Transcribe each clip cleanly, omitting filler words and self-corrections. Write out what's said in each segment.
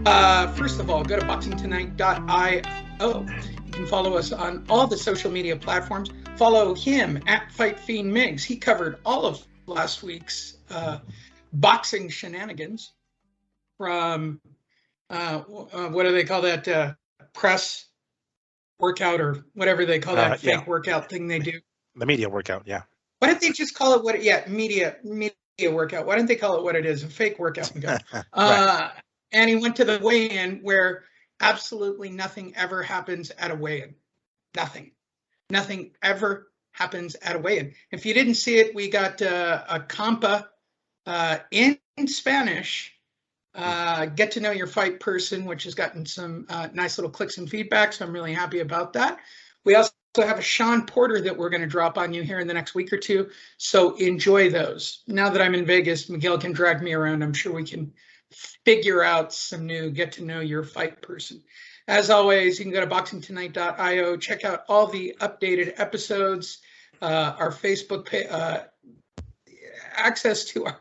First of all, go to boxingtonight.io. You can follow us on all the social media platforms. Follow him at Fight Fiend Miggs. He covered all of last week's boxing shenanigans from what do they call that press workout or whatever they call that fake workout thing they do. The media workout, yeah. Why don't they just call it what? Media workout. Why don't they call it what it is? A fake workout. Right. And he went to the weigh-in where absolutely nothing ever happens at a weigh-in. Nothing ever happens at a weigh-in. If you didn't see it, we got a compa in Spanish. Get to know your fight person, which has gotten some nice little clicks and feedback. So I'm really happy about that. We also have a Sean Porter that we're going to drop on you here in the next week or two. So enjoy those. Now that I'm in Vegas, Miguel can drag me around. I'm sure we can figure out some new get to know your fight person. As always, you can go to boxingtonight.io, check out all the updated episodes, our Facebook page, access to our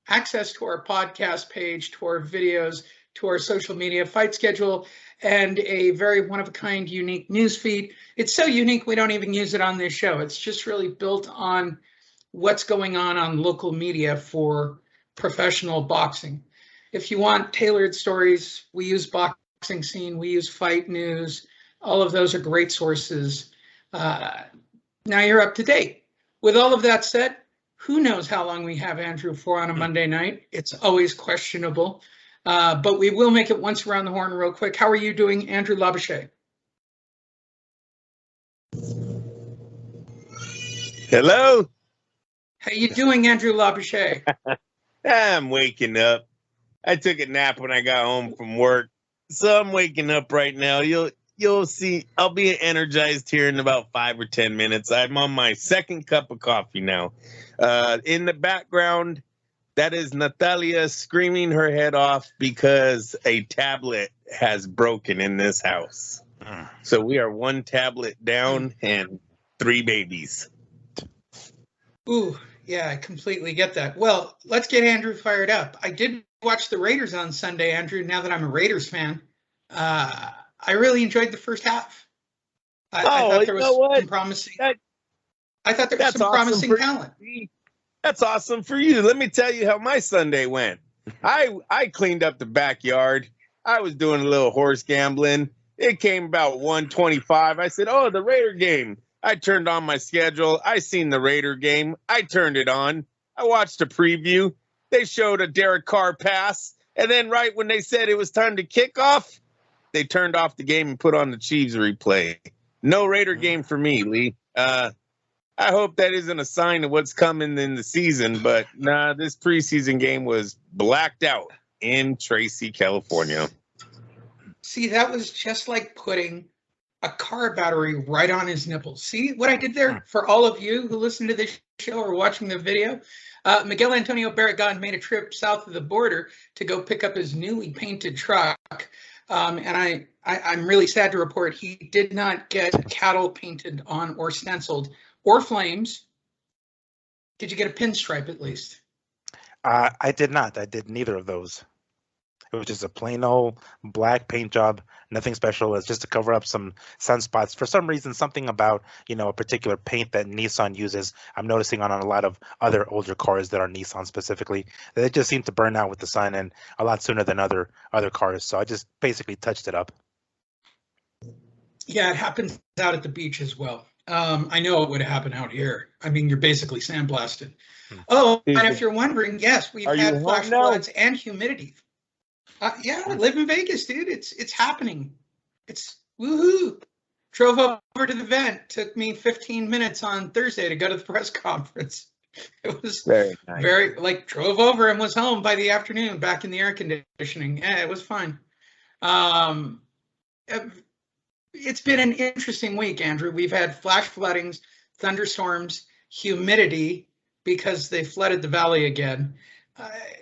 podcast page, to our videos, to our social media fight schedule, and a very one-of-a-kind, unique news feed. It's so unique we don't even use it on this show. It's just really built on what's going on local media for professional boxing. If you want tailored stories, we use Boxing Scene, we use Fight News. All of those are great sources. Now you're up to date. With all of that said, who knows how long we have Andrew for on a Monday night? It's always questionable, but we will make it once around the horn real quick. How are you doing, Andrew Labouche? Hello. How you doing, Andrew Labouche? I'm waking up. I took a nap when I got home from work, so I'm waking up right now. You'll see. I'll be energized here in about 5 or 10 minutes. I'm on my second cup of coffee now. In the background, that is Natalia screaming her head off because a tablet has broken in this house. So we are one tablet down and 3 babies. Ooh. Yeah, I completely get that. Well, let's get Andrew fired up. I did watch the Raiders on Sunday, Andrew, now that I'm a Raiders fan. I really enjoyed the first half. I thought there was some promising. I thought there was some promising talent. That's awesome for you. Let me tell you how my Sunday went. I cleaned up the backyard. I was doing a little horse gambling. It came about 1:25. I said, "Oh, the Raider game." I turned on my schedule. I seen the Raider game. I turned it on. I watched a preview. They showed a Derek Carr pass. And then right when they said it was time to kick off, they turned off the game and put on the Chiefs replay. No Raider game for me, Lee. I hope that isn't a sign of what's coming in the season, but nah, this preseason game was blacked out in Tracy, California. See, that was just like putting a car battery right on his nipples. See what I did there? For all of you who listen to this show or watching the video, Miguel Antonio Barragán made a trip south of the border to go pick up his newly painted truck. And I'm really sad to report he did not get cattle painted on or stenciled or flames. Did you get a pinstripe at least? I did not. I did neither of those. It was just a plain old black paint job, nothing special. It's just to cover up some sunspots. For some reason, something about, a particular paint that Nissan uses, I'm noticing on a lot of other older cars that are Nissan specifically, they just seem to burn out with the sun and a lot sooner than other cars. So I just basically touched it up. Yeah, it happens out at the beach as well. I know it would happen out here. I mean, you're basically sandblasted. Oh, and if you're wondering, yes, we've had flash floods and humidity. Yeah, I live in Vegas, dude. It's happening. It's woohoo. Drove over to the event. Took me 15 minutes on Thursday to go to the press conference. It was very nice. Drove over and was home by the afternoon, back in the air conditioning. Yeah, it was fine. It's been an interesting week, Andrew. We've had flash floodings, thunderstorms, humidity because they flooded the valley again.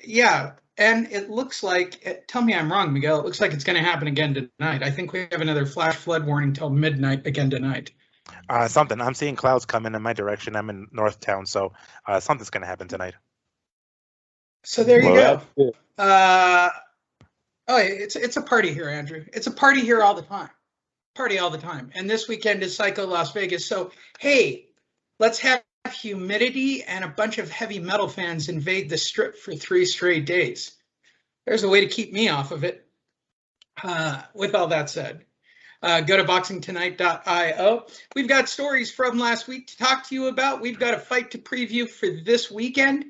Yeah. And it looks like, tell me I'm wrong, Miguel, it looks like it's going to happen again tonight. I think we have another flash flood warning till midnight again tonight. Something. I'm seeing clouds coming in my direction. I'm in North Town, so something's going to happen tonight. So there you go. Oh, it's a party here, Andrew. It's a party here all the time. Party all the time. And this weekend is Psycho Las Vegas. So, hey, let's have humidity and a bunch of heavy metal fans invade the strip for 3 straight days. There's a way to keep me off of it. With all that said, go to boxingtonight.io. We've got stories from last week to talk to you about. We've got a fight to preview for this weekend.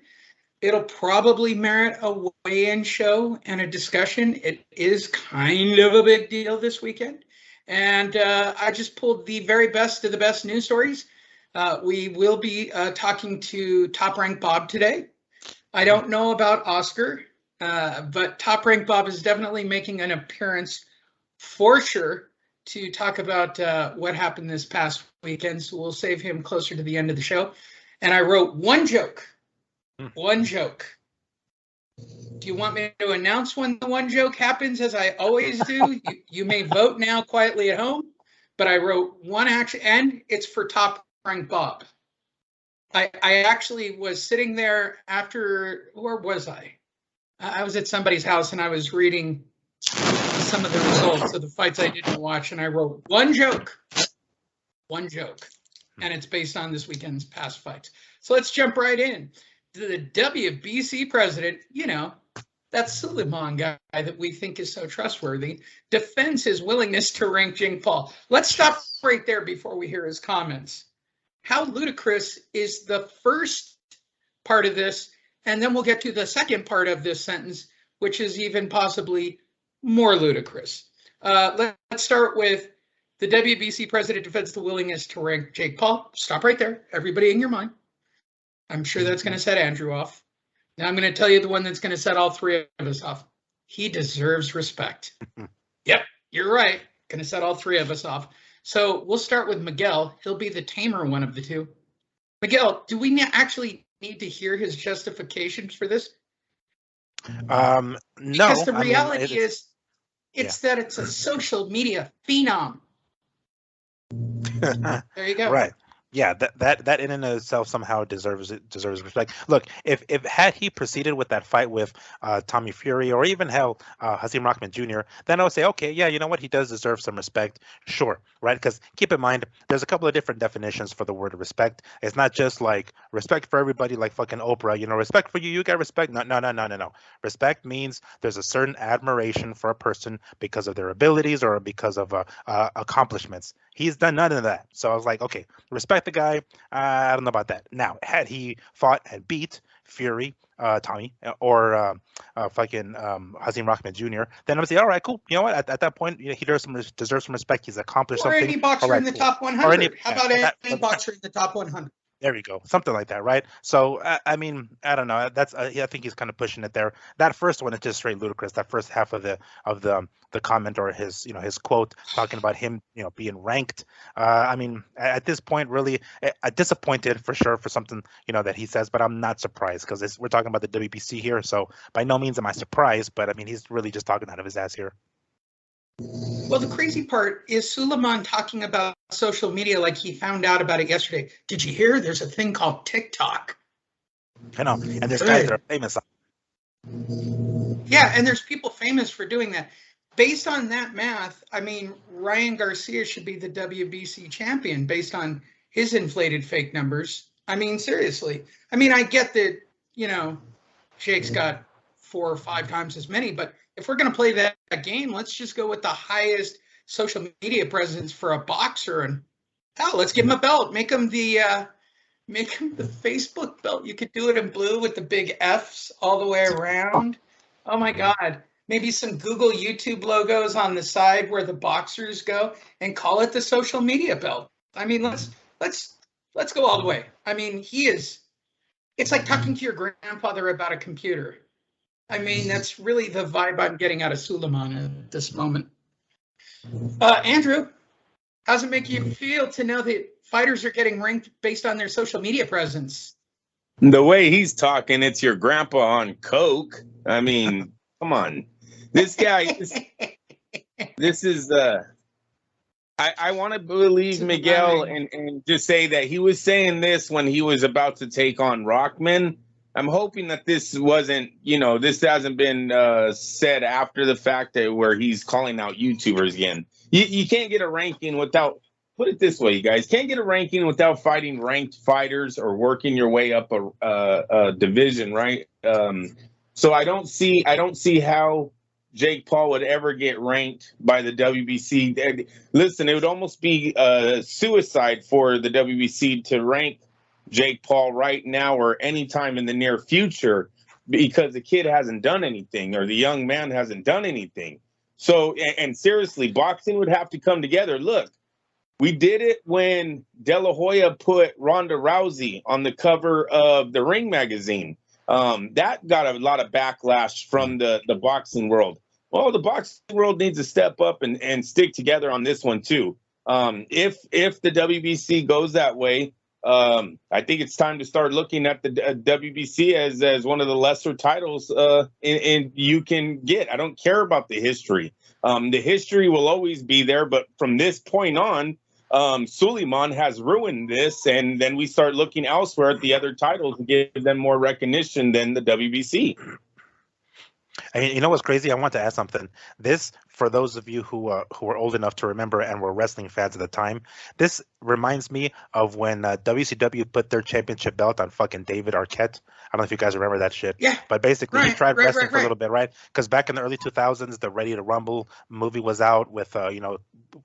It'll probably merit a weigh-in show and a discussion. It is kind of a big deal this weekend. And I just pulled the very best of the best news stories. We will be talking to Top Rank Bob today. I don't know about Oscar, but Top Rank Bob is definitely making an appearance for sure to talk about what happened this past weekend. So we'll save him closer to the end of the show. And I wrote one joke. One joke. Do you want me to announce when the one joke happens, as I always do? You may vote now quietly at home, but I wrote one action, and it's for Top Rank Bob. I actually was sitting there after, where was I? I was at somebody's house and I was reading some of the results of the fights I didn't watch, and I wrote one joke, and it's based on this weekend's past fights. So let's jump right in. The WBC president, you know, that Suleiman guy that we think is so trustworthy, defends his willingness to rank Jake Paul. Let's stop right there before we hear his comments. How ludicrous is the first part of this? And then we'll get to the second part of this sentence, which is even possibly more ludicrous. Let's start with the WBC president defends the willingness to rank Jake Paul. Stop right there, everybody in your mind. I'm sure that's going to set Andrew off. Now I'm going to tell you the one that's going to set all three of us off. He deserves respect. Yep, you're right. Going to set all three of us off. So we'll start with Miguel. He'll be the tamer one of the two. Miguel, do we actually need to hear his justifications for this? No. Because the reality is, that it's a social media phenom. There you go. Right. Yeah, that in and of itself somehow deserves respect. Look, if had he proceeded with that fight with Tommy Fury or even Hasim Rahman Jr., then I would say, okay, yeah, you know what, he does deserve some respect, sure, right? Because keep in mind, there's a couple of different definitions for the word respect. It's not just like respect for everybody, like fucking Oprah, you know, respect for you, you get respect. No. Respect means there's a certain admiration for a person because of their abilities or because of accomplishments. He's done none of that. So I was like, okay, respect the guy. I don't know about that. Now, had he fought and beat Fury, Tommy, or Hasim Rahman Jr., then I would say, all right, cool. You know what? At that point, you know, he deserves some respect. He's accomplished something. Or any boxer in the top 100. How about any boxer in the top 100? There you go. Something like that, right? So, I mean, I don't know. That's I think he's kind of pushing it there. That first one is just straight ludicrous. That first half of the comment or his quote talking about him, being ranked. I mean, at this point, really disappointed for sure for something, that he says, but I'm not surprised because we're talking about the WBC here. So by no means am I surprised, but I mean, he's really just talking out of his ass here. Well, the crazy part is Suleiman talking about social media like he found out about it yesterday. Did you hear? There's a thing called TikTok. I know, and there's guys that are famous. Yeah, and there's people famous for doing that. Based on that math, I mean, Ryan Garcia should be the WBC champion based on his inflated fake numbers. I mean, seriously. I mean, I get that, Jake's got 4 or 5 times as many, but if we're going to play that game, let's just go with the highest social media presence for a boxer, and let's give him a belt. Make him the Facebook belt. You could do it in blue with the big Fs all the way around. Oh my God! Maybe some Google, YouTube logos on the side where the boxers go, and call it the social media belt. I mean, let's go all the way. I mean, it's like talking to your grandfather about a computer. I mean, that's really the vibe I'm getting out of Suleiman at this moment. Andrew, how's it make you feel to know that fighters are getting ranked based on their social media presence? The way he's talking, it's your grandpa on coke. I mean, come on. This guy, this is I want to believe Miguel and just say that he was saying this when he was about to take on Rahman. I'm hoping that this wasn't, this hasn't been said after the fact that where he's calling out YouTubers again. You can't get a ranking without, put it this way, you guys, can't get a ranking without fighting ranked fighters or working your way up a division, right? So I don't see how Jake Paul would ever get ranked by the WBC. Listen, it would almost be suicide for the WBC to rank Jake Paul right now or anytime in the near future, because the kid hasn't done anything or the young man hasn't done anything. So, and seriously, boxing would have to come together. Look, we did it when De La Hoya put Ronda Rousey on the cover of the Ring magazine. That got a lot of backlash from the boxing world. Well, the boxing world needs to step up and stick together on this one too. If the WBC goes that way, I think it's time to start looking at the WBC as one of the lesser titles and you can get. I don't care about the history. The history will always be there, but from this point on, Suleiman has ruined this, and then we start looking elsewhere at the other titles to give them more recognition than the WBC. You know what's crazy? I want to ask something. This, for those of you who were old enough to remember and were wrestling fans at the time, this reminds me of when WCW put their championship belt on fucking David Arquette. I don't know if you guys remember that shit. Yeah. But basically, he tried wrestling for a little bit, right? Because back in the early 2000s, the Ready to Rumble movie was out with,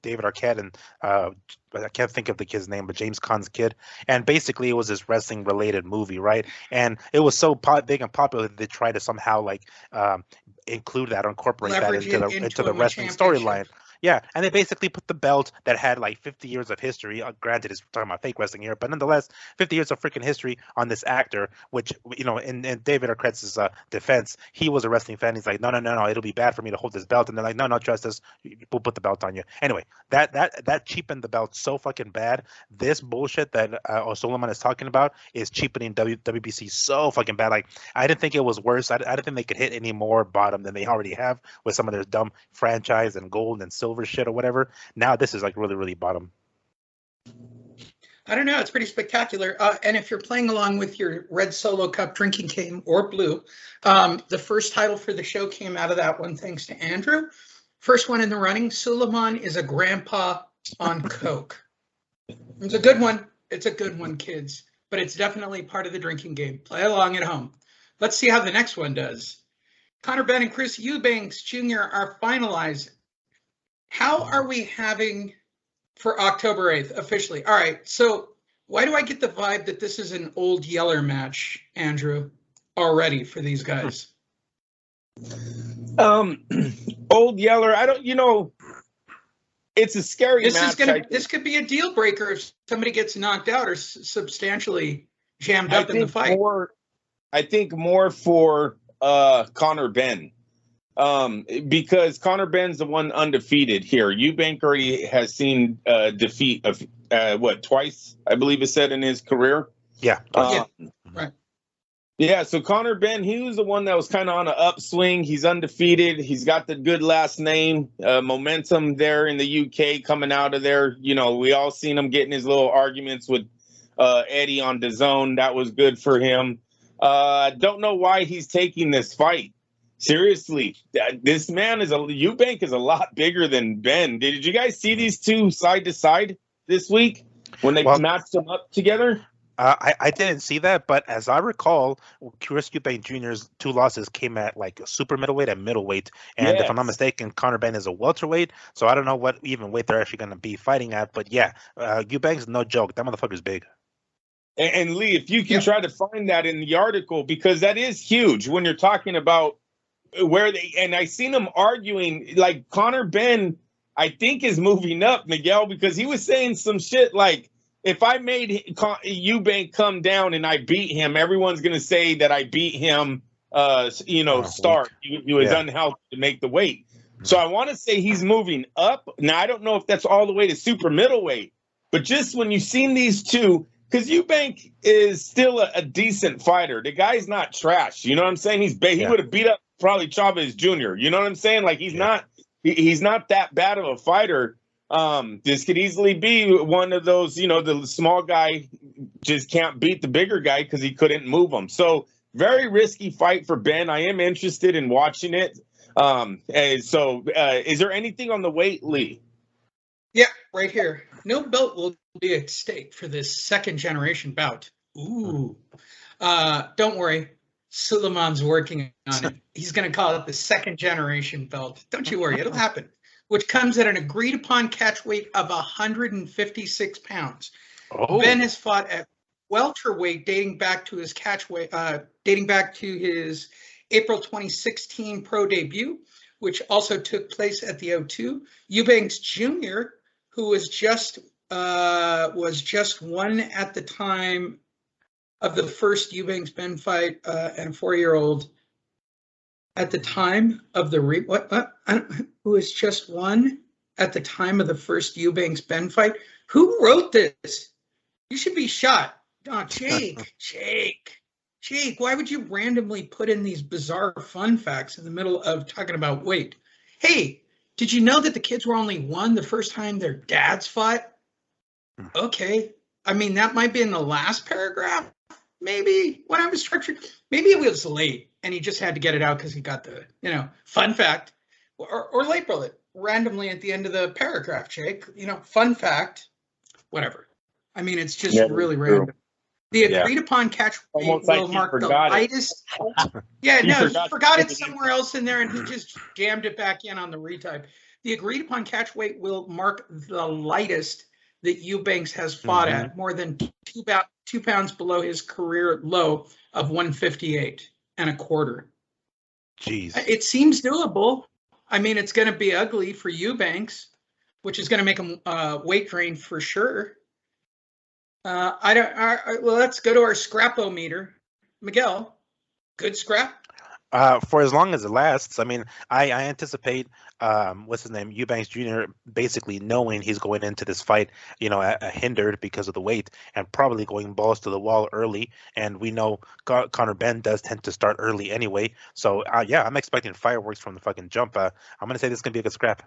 David Arquette and I can't think of the kid's name, but James Caan's kid. And basically, it was this wrestling-related movie, right? And it was so big and popular that they tried to somehow include that or incorporate Leverage that into the wrestling storyline. Yeah, and they basically put the belt that had like 50 years of history. Granted, it's talking about fake wrestling here, but nonetheless, 50 years of freaking history on this actor. Which, in David Arquette's defense, he was a wrestling fan. He's like, no, it'll be bad for me to hold this belt. And they're like, no, trust us. We'll put the belt on you. Anyway, that cheapened the belt so fucking bad. This bullshit that Suleiman is talking about is cheapening WBC so fucking bad. Like, I didn't think it was worse. I didn't think they could hit any more bottom than they already have with some of their dumb franchise and gold and silver shit or whatever. Now this is like really, really bottom. I don't know. It's pretty spectacular. And if you're playing along with your red Solo Cup drinking game or blue, the first title for the show came out of that one, thanks to Andrew. First one in the running. Suleiman is a grandpa on coke. It's a good one. It's a good one, kids. But it's definitely part of the drinking game. Play along at home. Let's see how the next one does. Conor Benn and Chris Eubanks Jr. are finalized. How are we having for October 8th officially? All right, so why do I get the vibe that this is an old Yeller match, Andrew, already for these guys? Old Yeller, I don't, it's a scary match. This could be a deal breaker if somebody gets knocked out or substantially jammed up in the fight. I think more for Conor Benn. Because Conor Benn's the one undefeated here. Eubank already has seen defeat of twice, I believe it said in his career. Yeah. Right. Yeah, so Conor Benn, he was the one that was kind of on an upswing. He's undefeated. He's got the good last name, momentum there in the UK coming out of there. We all seen him getting his little arguments with Eddie on DAZN. That was good for him. Don't know why he's taking this fight. Seriously, this man Eubank is a lot bigger than Ben. Did you guys see these two side to side this week when they matched them up together? I didn't see that, but as I recall, Chris Eubank Jr.'s two losses came at like super middleweight and middleweight. And if I'm not mistaken, Conor Benn is a welterweight. So I don't know what even weight they're actually going to be fighting at. But yeah, Eubank's no joke. That motherfucker's big. And Lee, if you can try to find that in the article, because that is huge when you're talking about and I seen him arguing, like Conor Benn, I think is moving up, Miguel, because he was saying some shit like, if I made Eubank come down and I beat him, everyone's going to say that I beat him, start. He was unhealthy to make the weight. So I want to say he's moving up. Now, I don't know if that's all the way to super middleweight, but just when you've seen these two, because Eubank is still a decent fighter. The guy's not trash. You know what I'm saying? He would have beat up probably Chavez Jr. You know what I'm saying? Like he's not that bad of a fighter. This could easily be one of those, the small guy just can't beat the bigger guy because he couldn't move him. So very risky fight for Ben. I am interested in watching it. Is there anything on the weight, Lee? Yeah, right here. No belt will be at stake for this second generation bout. Ooh. Don't worry. Suleiman's working on it. He's going to call it the second generation belt. Don't you worry. It'll happen. Which comes at an agreed upon catch weight of 156 pounds. Oh. Ben has fought at welterweight dating back to his April 2016 pro debut, which also took place at the O2. Eubanks Jr., who was just one at the time of the first Eubanks Ben fight, and a 4-year-old at the time of the who was just one at the time of the first Eubanks Ben fight. Who wrote this? You should be shot. Oh, Jake, why would you randomly put in these bizarre fun facts in the middle of talking about weight? Hey, did you know that the kids were only one the first time their dads fought? Okay. I mean, that might be in the last paragraph, maybe, when I was structured. Maybe it was late and he just had to get it out because he got the, fun fact. Or label it randomly at the end of the paragraph, Jake. Fun fact, whatever. I mean, it's just really random. The agreed upon catch weight will mark the lightest. Yeah, no, he forgot it somewhere else in there and he just jammed it back in on the retype. The agreed upon catch weight will mark the lightest that Eubanks has fought at, more than 2 pounds below his career low of 158 and a quarter. Jeez. It seems doable. I mean, it's going to be ugly for Eubanks, which is going to make him weight drain for sure. Well, let's go to our scrap-o-meter. Miguel, good scrap? For as long as it lasts. I mean, I anticipate, what's his name, Eubanks Jr. basically knowing he's going into this fight, hindered because of the weight and probably going balls to the wall early. And we know Conor Ben does tend to start early anyway. So, yeah, I'm expecting fireworks from the fucking jump. I'm going to say this is going to be a good scrap.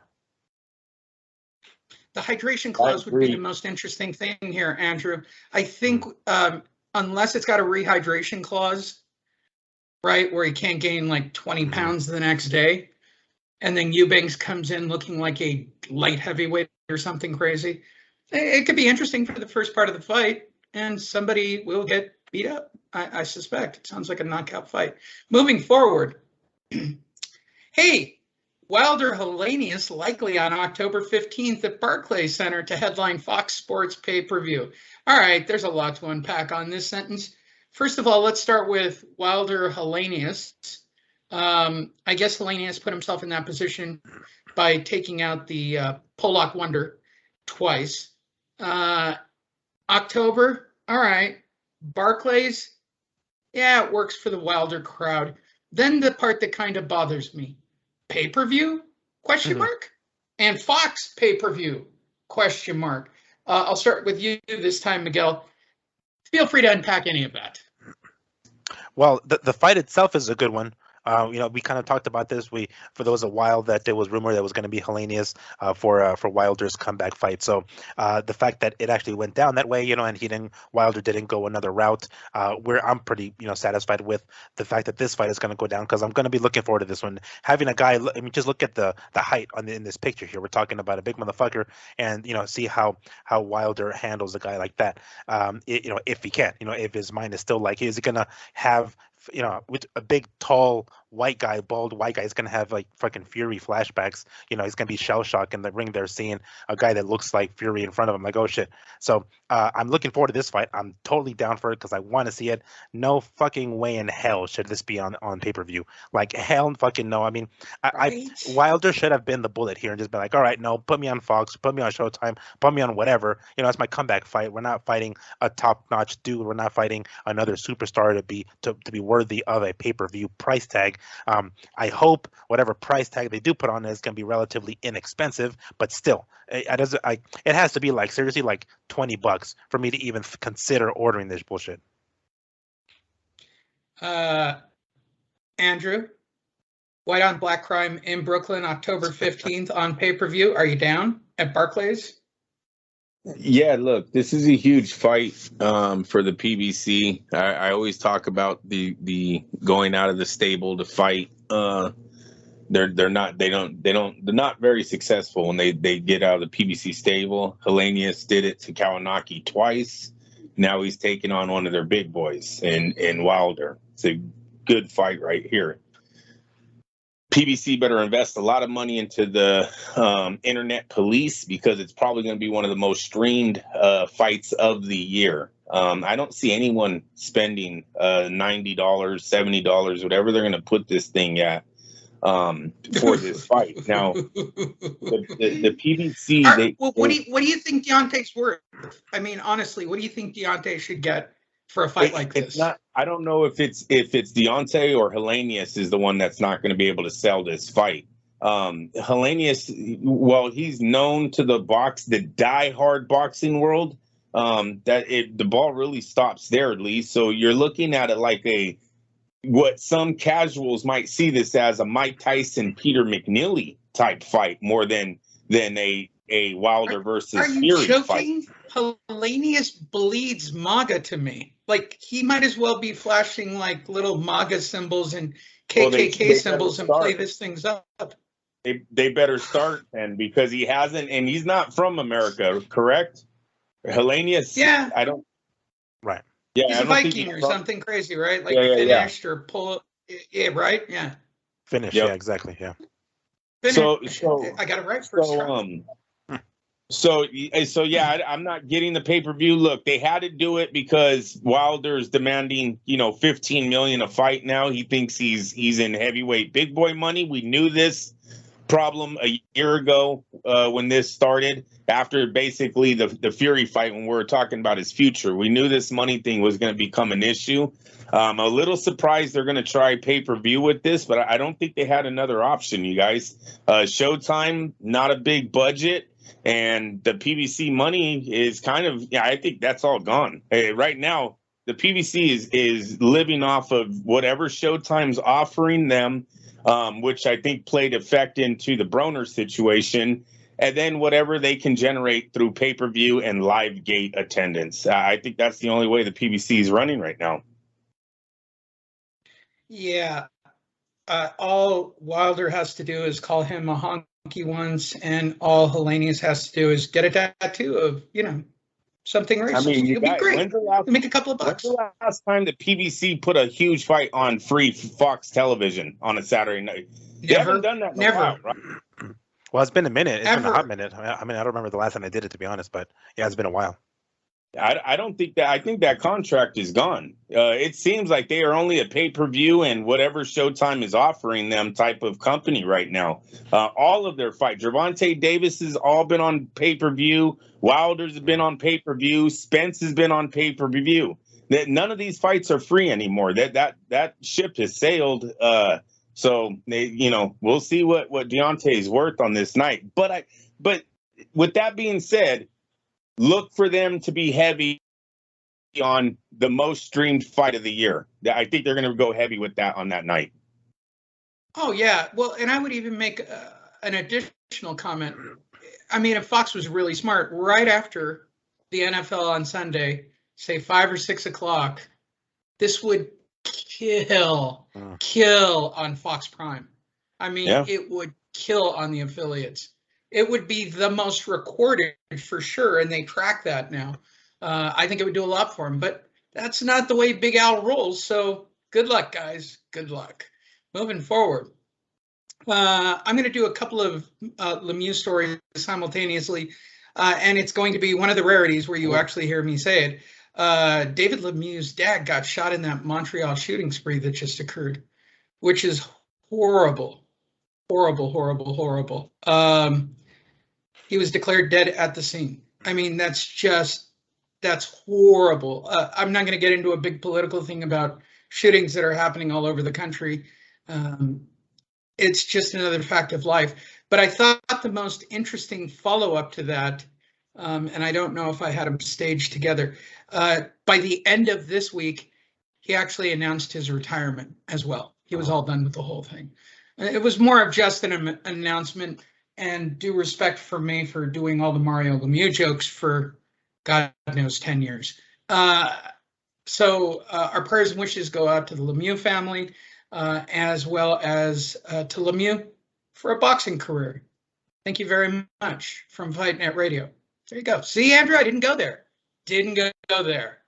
The hydration clause would be the most interesting thing here, Andrew. I think unless it's got a rehydration clause, right, where he can't gain like 20 pounds the next day, and then Eubanks comes in looking like a light heavyweight or something crazy, it could be interesting for the first part of the fight, and somebody will get beat up, I suspect. It sounds like a knockout fight. Moving forward, hey, Wilder Helenius likely on October 15th at Barclays Center to headline Fox Sports pay-per-view. All right, there's a lot to unpack on this sentence. First of all, let's start with Wilder Helenius. I guess Helenius put himself in that position by taking out the Pollock Wonder twice. October, all right. Barclays, yeah, it works for the Wilder crowd. Then the part that kind of bothers me. Pay-per-view? Question mark? And Fox pay-per-view? Question mark. I'll start with you this time, Miguel. Feel free to unpack any of that. Well, the fight itself is a good one. We kind of talked about this. For those a while that there was rumor that was going to be Helenius for Wilder's comeback fight. So the fact that it actually went down that way, and Wilder didn't go another route, I'm pretty satisfied with the fact that this fight is going to go down, because I'm going to be looking forward to this one. Having a guy, I mean, just look at the height in this picture here. We're talking about a big motherfucker, and see how Wilder handles a guy like that. If he can, if his mind is still like, is he going to have, with a big, tall, bald white guy, is going to have like fucking Fury flashbacks. He's going to be shell shocked in the ring there, seeing a guy that looks like Fury in front of him. Like, oh shit. So I'm looking forward to this fight. I'm totally down for it because I want to see it. No fucking way in hell should this be on pay-per-view. Like, hell fucking no. I mean, Wilder should have been the bullet here and just been like, all right, no, put me on Fox, put me on Showtime, put me on whatever. It's my comeback fight. We're not fighting a top-notch dude. We're not fighting another superstar to be worthy of a pay-per-view price tag. I hope whatever price tag they do put on it is going to be relatively inexpensive, but still, it has to be like, seriously, like $20 for me to even consider ordering this bullshit. Andrew, White on Black Crime in Brooklyn, October 15th on pay-per-view. Are you down at Barclays? Yeah, look, this is a huge fight for the PBC. I always talk about the going out of the stable to fight. They're not very successful when they get out of the PBC stable. Hellenius did it to Kawanaki twice. Now he's taking on one of their big boys in Wilder. It's a good fight right here. PBC better invest a lot of money into the internet police, because it's probably going to be one of the most streamed fights of the year. I don't see anyone spending $90, $70, whatever they're going to put this thing at for this fight. Now, the PBC. What do you think Deontay's worth? I mean, honestly, what do you think Deontay should get for a fight like this? It's not. I don't know if it's Deontay or Hellenius is the one that's not going to be able to sell this fight. Hellenius, well, he's known to the die-hard boxing world. The ball really stops there, at least. So you're looking at it like what some casuals might see this as a Mike Tyson, Peter McNeely type fight, more than a Wilder versus Fury fight. Hellenius bleeds MAGA to me. Like, he might as well be flashing like little MAGA symbols and KKK symbols and play this things up. They better start then, because he hasn't, and he's not from America, correct? Hellenius, yeah, I don't. Right. Yeah, he's a Viking or something crazy, right? Like finished or pull. Yeah, right. Yeah. Finish. Yep. Yeah, exactly. Yeah. Finish. So I got it right first try. So yeah, I'm not getting the pay-per-view. Look, they had to do it because Wilder's demanding, $15 million a fight now. He thinks he's in heavyweight big boy money. We knew this problem a year ago when this started, after basically the Fury fight, when we were talking about his future. We knew this money thing was going to become an issue. I'm a little surprised they're going to try pay-per-view with this, but I don't think they had another option, you guys. Showtime, not a big budget. And the PBC money is kind of, I think that's all gone. Right now, the PBC is living off of whatever Showtime's offering them, which I think played effect into the Broner situation, and then whatever they can generate through pay-per-view and live gate attendance. I think that's the only way the PBC is running right now. Yeah. All Wilder has to do is call him a honky once, and all Hellenius has to do is get a tattoo of, something racist. I mean, You'll be great. Make a couple of bucks. When's the last time the PBC put a huge fight on free Fox television on a Saturday night? They haven't done that in a while, right? Well, it's been a minute. It's been a hot minute. I mean, I don't remember the last time I did it, to be honest, but yeah, it's been a while. I don't think that. I think that contract is gone. It seems like they are only a pay-per-view and whatever Showtime is offering them type of company right now. All of their fight, Gervonta Davis has all been on pay-per-view. Wilder's have been on pay-per-view. Spence has been on pay-per-view. That none of these fights are free anymore. That ship has sailed. So we'll see what Deontay's worth on this night. But with that being said, look for them to be heavy on the most streamed fight of the year. I think they're going to go heavy with that on that night. Oh, yeah. Well, and I would even make an additional comment. I mean, if Fox was really smart, right after the NFL on Sunday, say 5 or 6 o'clock, this would kill on Fox Prime. I mean, It would kill on the affiliates. It would be the most recorded for sure, and they track that now. I think it would do a lot for him, but that's not the way Big Al rolls. So good luck, guys. Good luck. Moving forward, I'm going to do a couple of Lemieux stories simultaneously, and it's going to be one of the rarities where you actually hear me say it. David Lemieux's dad got shot in that Montreal shooting spree that just occurred, which is horrible. Horrible. He was declared dead at the scene. I mean, that's horrible. I'm not going to get into a big political thing about shootings that are happening all over the country. It's just another fact of life. But I thought the most interesting follow-up to that, and I don't know if I had them staged together, by the end of this week, he actually announced his retirement as well. He was all done with the whole thing. It was more of just an announcement. and due respect for me for doing all the Mario Lemieux jokes for God knows 10 years. So our prayers and wishes go out to the Lemieux family, as well as to Lemieux for a boxing career. Thank you very much from Fight Net Radio. There you go. See, Andrew, I didn't go there. Didn't go there.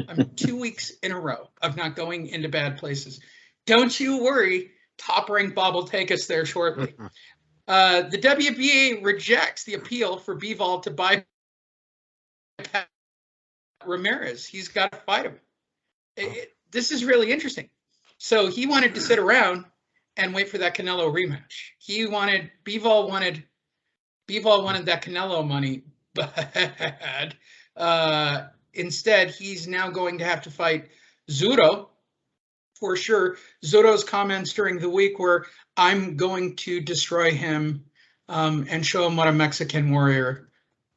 I'm 2 weeks in a row of not going into bad places. Don't you worry. Top Rank Bob will take us there shortly. The WBA rejects the appeal for Bivol to buy Ramirez. He's got to fight him. This is really interesting. So he wanted to sit around and wait for that Canelo rematch. Bivol wanted that Canelo money bad. Instead, he's now going to have to fight Zuro for sure. Zuro's comments during the week were, I'm going to destroy him and show him what a Mexican warrior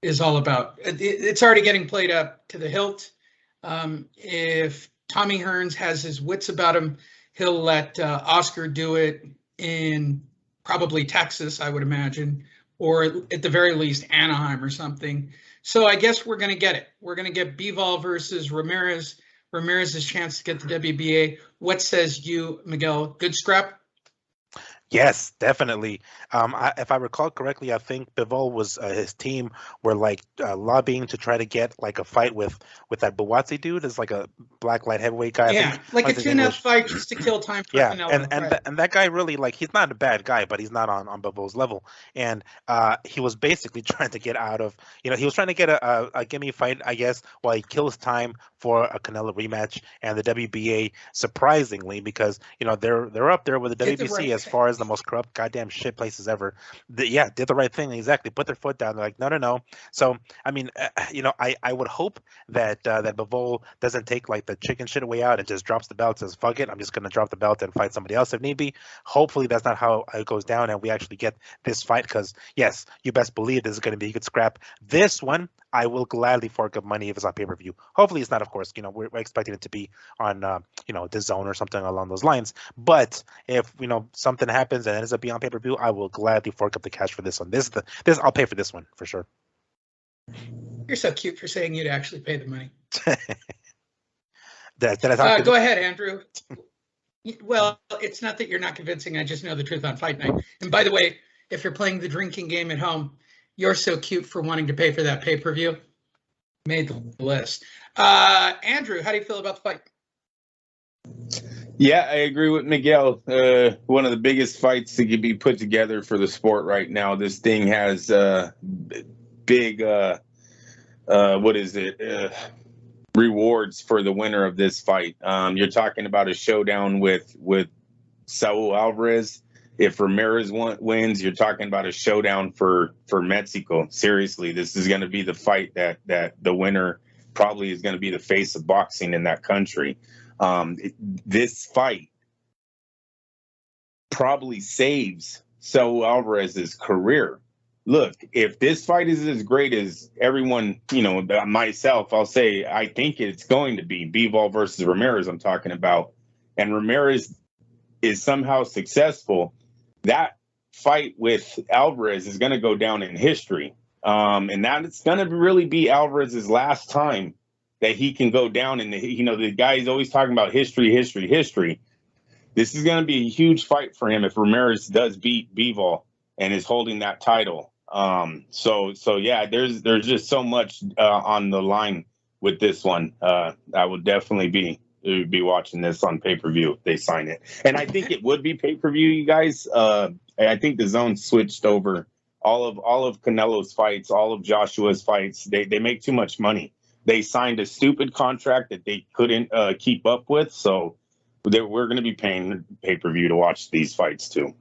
is all about. It's already getting played up to the hilt. If Tommy Hearns has his wits about him, he'll let Oscar do it in probably Texas, I would imagine, or at the very least Anaheim or something. So I guess we're going to get it. We're going to get Bivol versus Ramirez. Ramirez's chance to get the WBA. What says you, Miguel? Good scrap? Yes, definitely. If I recall correctly, I think Bivol was his team were like lobbying to try to get like a fight with that Buatsi dude, is like a black light heavyweight guy. Yeah, like a tune-up fight just to kill time for Canelo. And that guy really, like, he's not a bad guy, but he's not on Bivol's level. And he was basically trying to get out of, he was trying to get a gimme fight, I guess, while he kills time for a Canelo rematch. And the WBA, surprisingly, because they're up there with the WBC as far as the most corrupt goddamn shit places ever. Did the right thing, exactly. Put their foot down. They're like, no. So I mean, I would hope that that Bivol doesn't take like the chicken shit way out and just drops the belt, says fuck it, I'm just gonna drop the belt and fight somebody else if need be. Hopefully that's not how it goes down, and we actually get this fight, because yes, you best believe this is gonna be a good scrap. This one, I will gladly fork up money if it's on pay-per-view. Hopefully it's not, of course. We're expecting it to be on DAZN or something along those lines. But if something happens and it ends up being on pay-per-view, I will gladly fork up the cash for this one. This I'll pay for this one for sure. You're so cute for saying you'd actually pay the money. Did I talk go ahead, Andrew. Well, it's not that you're not convincing. I just know the truth on Fight Night. And by the way, if you're playing the drinking game at home, you're so cute for wanting to pay for that pay-per-view. Made the list. Andrew, how do you feel about the fight? Yeah, I agree with Miguel. One of the biggest fights that could be put together for the sport right now. This thing has big, rewards for the winner of this fight. You're talking about a showdown with Saul Alvarez. If Ramirez wins, you're talking about a showdown for Mexico. Seriously, this is going to be the fight that the winner probably is going to be the face of boxing in that country. This fight probably saves Saul Alvarez's career. Look, if this fight is as great as everyone, myself, I'll say I think it's going to be Bivol versus Ramirez I'm talking about, and Ramirez is somehow successful, that fight with Alvarez is going to go down in history. And that it's going to really be Alvarez's last time that he can go down. And, the guy is always talking about history. This is going to be a huge fight for him if Ramirez does beat Bivol and is holding that title. So yeah, there's just so much on the line with this one. I would definitely be watching this on pay-per-view if they sign it. And I think it would be pay-per-view, you guys. I think DAZN switched over all of Canelo's fights, all of Joshua's fights. They make too much money. They signed a stupid contract that they couldn't keep up with. So we're going to be paying pay-per-view to watch these fights too.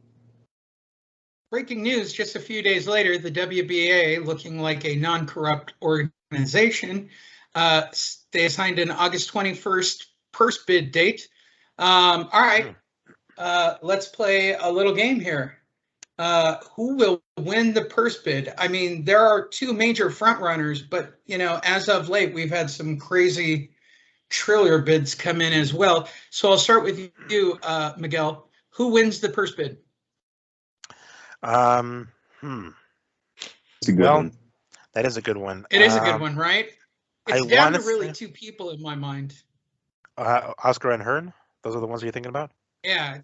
Breaking news, just a few days later, the WBA, looking like a non-corrupt organization, they assigned an August 21st purse bid date. All right, let's play a little game here. Who will win the purse bid? I mean, there are two major front runners, but as of late, we've had some crazy trailer bids come in as well. So I'll start with you, Miguel. Who wins the purse bid? It's a good Well, one. that is a good one. It is a good one, right? It's I down to wanna really say- two people in my mind. Oscar and Hearn. Those are the ones you're thinking about. Yeah,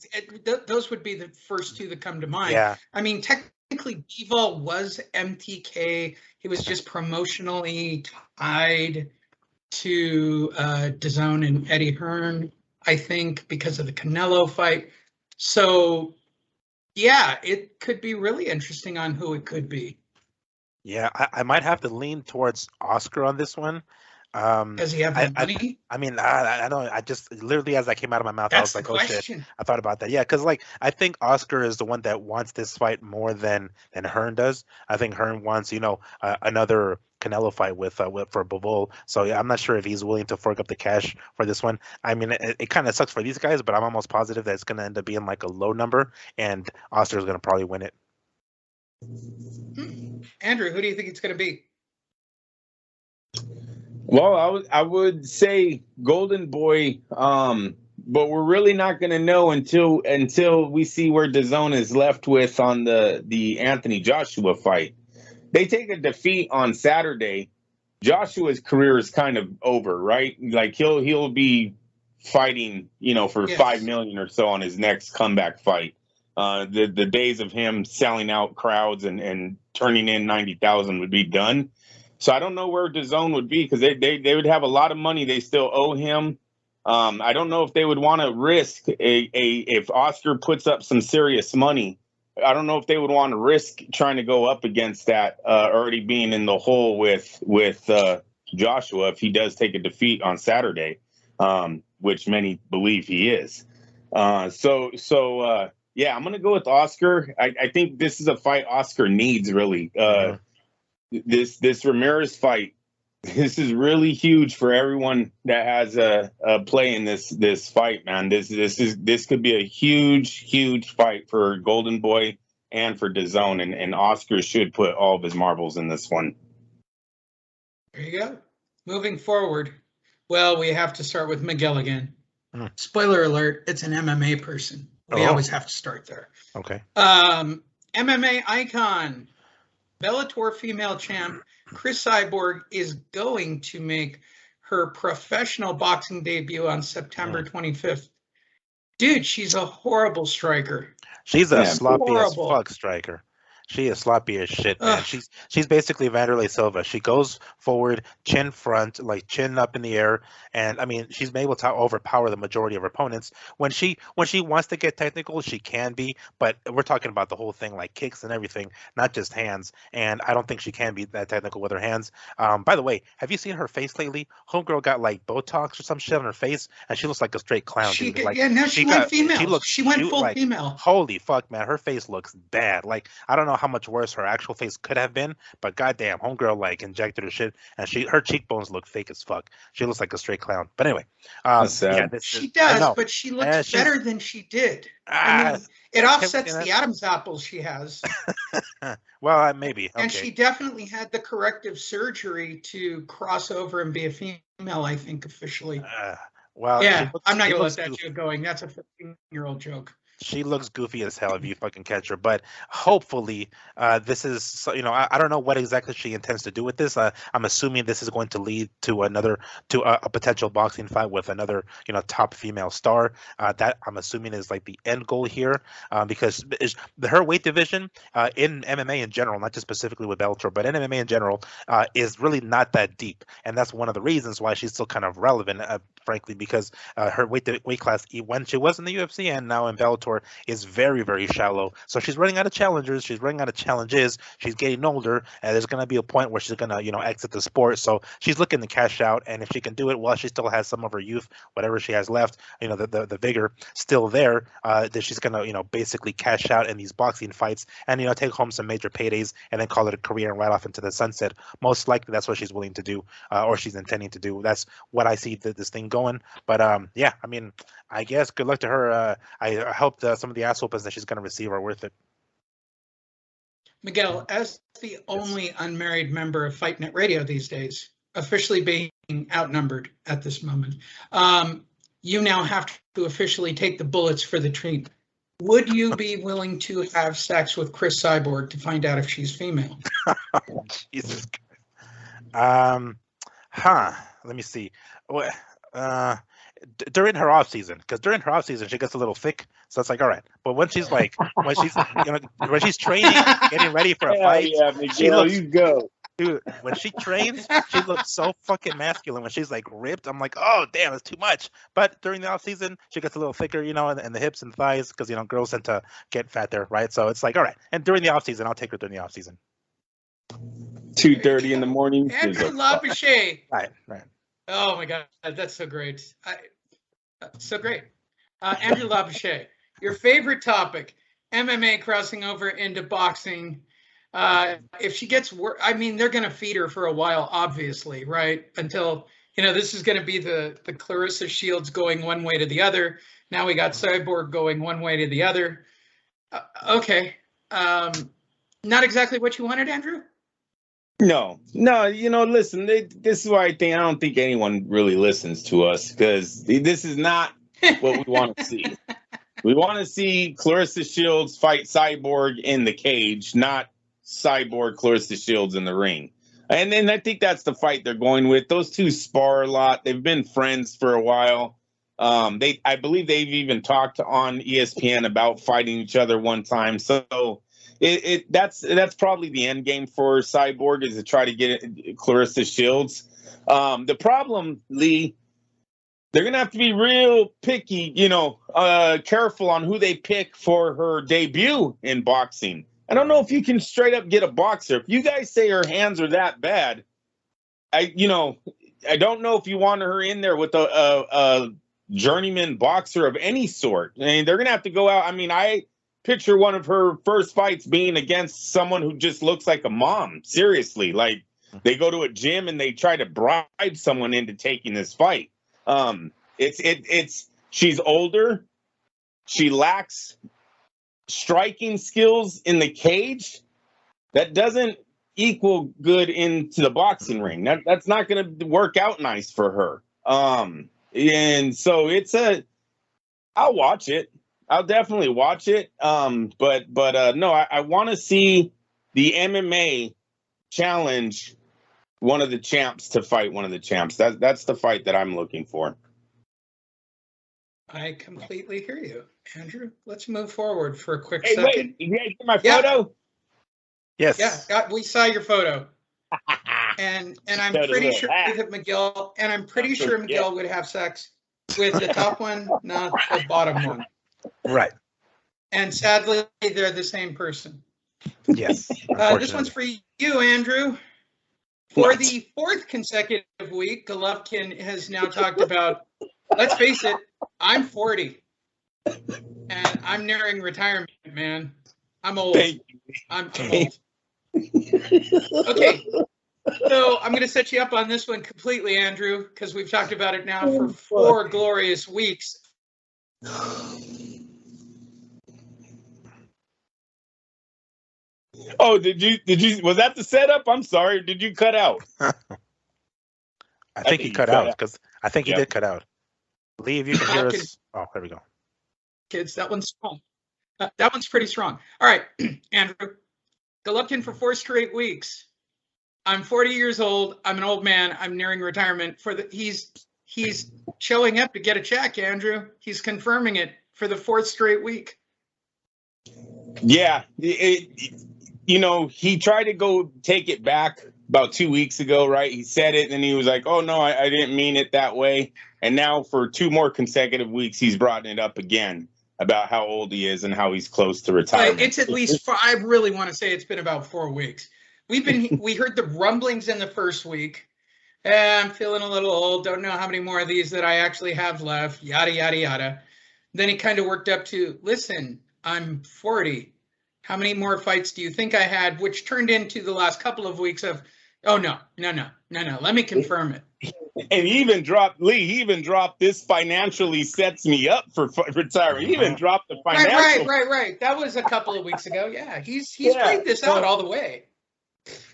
those would be the first two that come to mind. Yeah. I mean, technically, Bivol was MTK. He was just promotionally tied to DAZN and Eddie Hearn, I think, because of the Canelo fight. So, yeah, it could be really interesting on who it could be. Yeah, I might have to lean towards Oscar on this one. Does he have the money? I mean, I don't. I just literally as I came out of my mouth, I That's was the like, "Oh shit!" question. I thought about that. Yeah, because like I think Oscar is the one that wants this fight more than Hearn does. I think Hearn wants, another Canelo fight with for Bivol. So yeah, I'm not sure if he's willing to fork up the cash for this one. I mean, it kind of sucks for these guys, but I'm almost positive that it's going to end up being like a low number, and Oscar is going to probably win it. Andrew, who do you think it's going to be? Well, I would say Golden Boy, but we're really not going to know until we see where DAZN is left with on the Anthony Joshua fight. They take a defeat on Saturday. Joshua's career is kind of over, right? Like he'll be fighting, for Yes. 5 million or so on his next comeback fight. The days of him selling out crowds and turning in 90,000 would be done. So I don't know where DAZN would be because they would have a lot of money they still owe him. I don't know if they would want to risk if Oscar puts up some serious money. I don't know if they would want to risk trying to go up against that already being in the hole with Joshua if he does take a defeat on Saturday, which many believe he is. Yeah, I'm gonna go with Oscar. I think this is a fight Oscar needs really. This Ramirez fight, this is really huge for everyone that has a play in this fight, man. This could be a huge fight for Golden Boy and for DAZN, and Oscar should put all of his marbles in this one. There you go. Moving forward, well, we have to start with Miguel again. Spoiler alert, it's an MMA person. We always have to start there. Okay. MMA icon, Bellator female champ, Chris Cyborg is going to make her professional boxing debut on September 25th. Dude, she's a horrible striker. She's a sloppy as horrible. fuck striker. She is sloppy as shit, man. She's basically Vanderlei Silva. She goes forward, chin front, like chin up in the air, and I mean she's been able to overpower the majority of her opponents. When she wants to get technical, she can be, but we're talking about the whole thing, like kicks and everything, not just hands. And I don't think she can be that technical with her hands. By the way, have you seen her face lately? Homegirl got like Botox or some shit on her face, and she looks like a straight clown. She went female. She went full female. Holy fuck, man, her face looks bad. Like I don't know how much worse her actual face could have been, but goddamn, homegirl like injected her shit, and her cheekbones look fake as fuck. She looks like a straight clown. But anyway, she does, but she looks better than she did. I mean, it offsets the Adam's apple she has. Well, maybe. Okay. And she definitely had the corrective surgery to cross over and be a female, I think, officially. Well, yeah, I'm not gonna let that joke going. That's a 15-year-old joke. She looks goofy as hell if you fucking catch her, but hopefully this is, I don't know what exactly she intends to do with this. I'm assuming this is going to lead to a potential boxing fight with another, top female star. That I'm assuming is like the end goal here, because her weight division in MMA in general, not just specifically with Bellator, but in MMA in general, is really not that deep, and that's one of the reasons why she's still kind of relevant, frankly, because her weight class when she was in the UFC and now in Bellator is very, very shallow. So she's running out of challengers. She's running out of challenges. She's getting older, and there's going to be a point where she's going to, exit the sport. So she's looking to cash out, and if she can do it while she still has some of her youth, whatever she has left, the vigor still there, that she's going to, basically cash out in these boxing fights and, take home some major paydays and then call it a career and ride off into the sunset. Most likely that's what she's willing to do, or she's intending to do. That's what I see this thing going. But yeah, I mean, I guess good luck to her. I hope some of the ass whoopings that she's going to receive are worth it. Miguel, as the only unmarried member of Fight Net Radio these days, officially being outnumbered at this moment, you now have to officially take the bullets for the treat. Would you be willing to have sex with Chris Cyborg to find out if she's female? Jesus Let me see. What during her off season, because during her off season she gets a little thick, so it's like all right. But when she's like when she's when she's training, getting ready for a fight, yeah, Miguel, she looks you go. dude. When she trains, she looks so fucking masculine. When she's like ripped, I'm like, oh damn, it's too much. But during the off season, she gets a little thicker, in the hips and thighs, because girls tend to get fat there, right? So it's like all right. And during the off season, I'll take her during the off season. 2:30 in the morning. Andrew Labouche. Right. Oh my God, that's so great. So great. Andrew Labouche, your favorite topic, MMA crossing over into boxing. If she gets they're going to feed her for a while, obviously, right? Until, this is going to be the Clarissa Shields going one way to the other. Now we got Cyborg going one way to the other. Okay. Not exactly what you wanted, Andrew? No, listen, this is why I don't think anyone really listens to us, because this is not what we want to see. We want to see Clarissa Shields fight Cyborg in the cage, not Cyborg Clarissa Shields in the ring. And then I think that's the fight they're going with. Those two spar a lot. They've been friends for a while. I believe they've even talked on ESPN about fighting each other one time. So that's probably the end game for Cyborg, is to try to get Clarissa Shields. The problem, Lee, they're gonna have to be real picky, careful on who they pick for her debut in boxing. I don't know if you can straight up get a boxer. If you guys say her hands are that bad, I don't know if you want her in there with a journeyman boxer of any sort. I mean, they're gonna have to go out. I mean, I picture one of her first fights being against someone who just looks like a mom. Seriously, like they go to a gym and they try to bribe someone into taking this fight. She's older. She lacks striking skills in the cage. That doesn't equal good into the boxing ring. That's not going to work out nice for her. And so I'll watch it. I'll definitely watch it. But no, I want to see the MMA challenge one of the champs to fight one of the champs. That's the fight that I'm looking for. I completely hear you, Andrew. Let's move forward for a quick Hey, second. wait, you guys get my photo? Yes. Yeah, we saw your photo. And I'm pretty sure Miguel would have sex with the top one, not the bottom one. Right. And sadly, they're the same person. Yes. This one's for you, Andrew. For the fourth consecutive week, Golovkin has now talked about, let's face it, I'm 40. And I'm nearing retirement, man. I'm old. I'm old. Okay. So I'm going to set you up on this one completely, Andrew, because we've talked about it now for 4 glorious weeks. Oh, did you, was that the setup? I'm sorry. Did you cut out? I think he cut out, because I think he did cut out. Lee, if you can hear us. Oh, there we go. Kids, that one's strong. That one's pretty strong. All right, Andrew. Golovkin for 4 straight weeks. I'm 40 years old. I'm an old man. I'm nearing retirement. He's showing up to get a check, Andrew. He's confirming it for the 4th straight week. Yeah. He tried to go take it back about 2 weeks ago, right? He said it and he was like, oh, no, I didn't mean it that way. And now for 2 more consecutive weeks, he's brought it up again about how old he is and how he's close to retirement. It's at least, I really want to say it's been about 4 weeks. We heard the rumblings in the first week. I'm feeling a little old. Don't know how many more of these that I actually have left. Yada, yada, yada. Then he kind of worked up to, listen, I'm 40. How many more fights do you think I had? Which turned into the last couple of weeks of, oh, no. Let me confirm it. And he even dropped, Lee, this financially sets me up for retirement. He even dropped the financial. Right. That was a couple of weeks ago. Yeah, he's played this out all the way.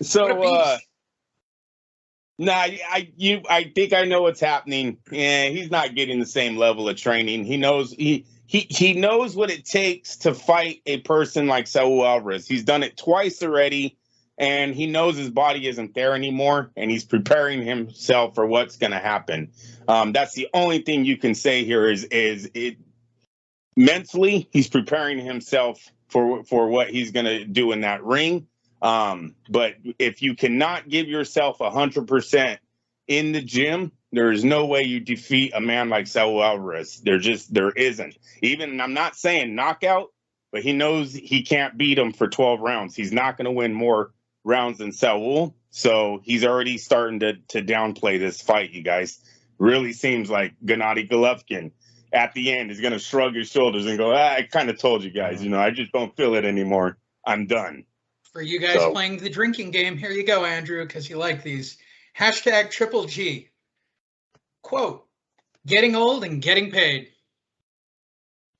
So, I think I know what's happening. Yeah, he's not getting the same level of training. He knows he knows what it takes to fight a person like Saul Alvarez. He's done it twice already. and he knows his body isn't there anymore, and he's preparing himself for what's going to happen. That's the only thing you can say here is it mentally he's preparing himself for what he's going to do in that ring. But if you cannot give yourself 100% in the gym, there is no way you defeat a man like Saul Alvarez. There isn't. Even, I'm not saying knockout, but he knows he can't beat him for 12 rounds. He's not going to win more rounds than Saul. So he's already starting to downplay this fight, you guys. Really seems like Gennady Golovkin at the end is going to shrug his shoulders and go, I kind of told you guys, I just don't feel it anymore. I'm done. For you guys playing the drinking game, here you go, Andrew, because you like these. Hashtag Triple G. Quote, getting old and getting paid.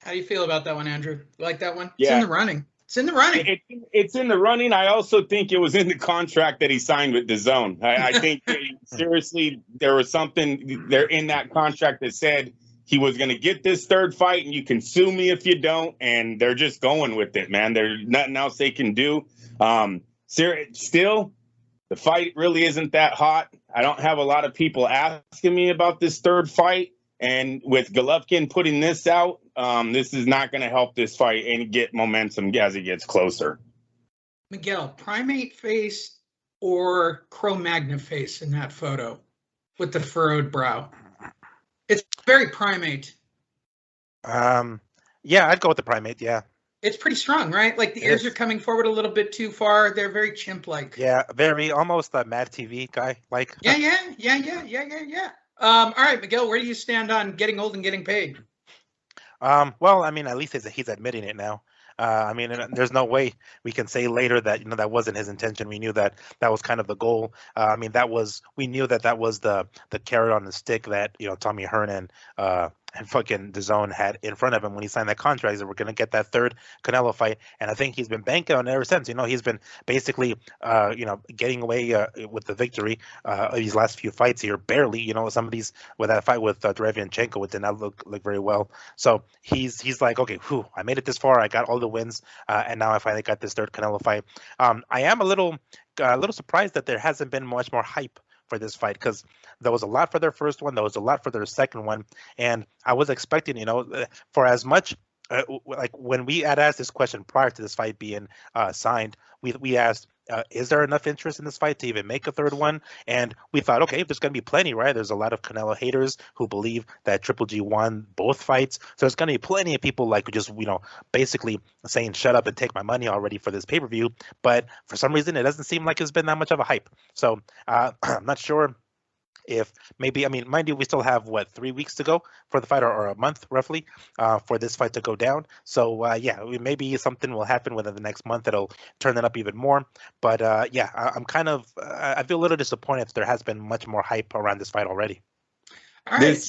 How do you feel about that one, Andrew? You like that one? Yeah. It's in the running. It's in the running. It's in the running. I also think it was in the contract that he signed with DAZN. I think seriously, there was something there in that contract that said he was going to get this third fight, and you can sue me if you don't. And they're just going with it, man. There's nothing else they can do. Still, the fight really isn't that hot. I don't have a lot of people asking me about this third fight. And with Golovkin putting this out, this is not going to help this fight and get momentum as it gets closer. Miguel, primate face or Cro-Magnon face in that photo with the furrowed brow? It's very primate. Yeah, I'd go with the primate, yeah. It's pretty strong, right? Like the ears are coming forward a little bit too far. They're very chimp-like. Yeah, very almost a Mad TV guy like. Yeah. All right, Miguel, where do you stand on getting old and getting paid? Well, I mean, at least he's admitting it now. I mean, there's no way we can say later that that wasn't his intention. We knew that was kind of the goal. I mean, we knew that was the carrot on the stick that Tommy Hearn and fucking DAZN had in front of him when he signed that contract. That we're gonna get that third Canelo fight, and I think he's been banking on it ever since. He's been basically getting away with the victory these last few fights here, barely. Some of these with that fight with Derevyanchenko, it did not look very well. So he's like, okay, I made it this far. I got all the wins, and now I finally got this third Canelo fight. I am a little surprised that there hasn't been much more hype for this fight, because there was a lot for their first one, there was a lot for their second one, and I was expecting, for as much like when we had asked this question prior to this fight being signed, we asked, is there enough interest in this fight to even make a third one? And we thought, okay, there's going to be plenty, right? There's a lot of Canelo haters who believe that Triple G won both fights. So there's going to be plenty of people like just, basically saying, shut up and take my money already for this pay-per-view. But for some reason, it doesn't seem like it's been that much of a hype. So I'm not sure if maybe, mind you, we still have 3 weeks to go for the fight, or a month roughly for this fight to go down. So maybe something will happen within the next month that'll turn it up even more. But I'm kind of I feel a little disappointed that there has been much more hype around this fight already. All right,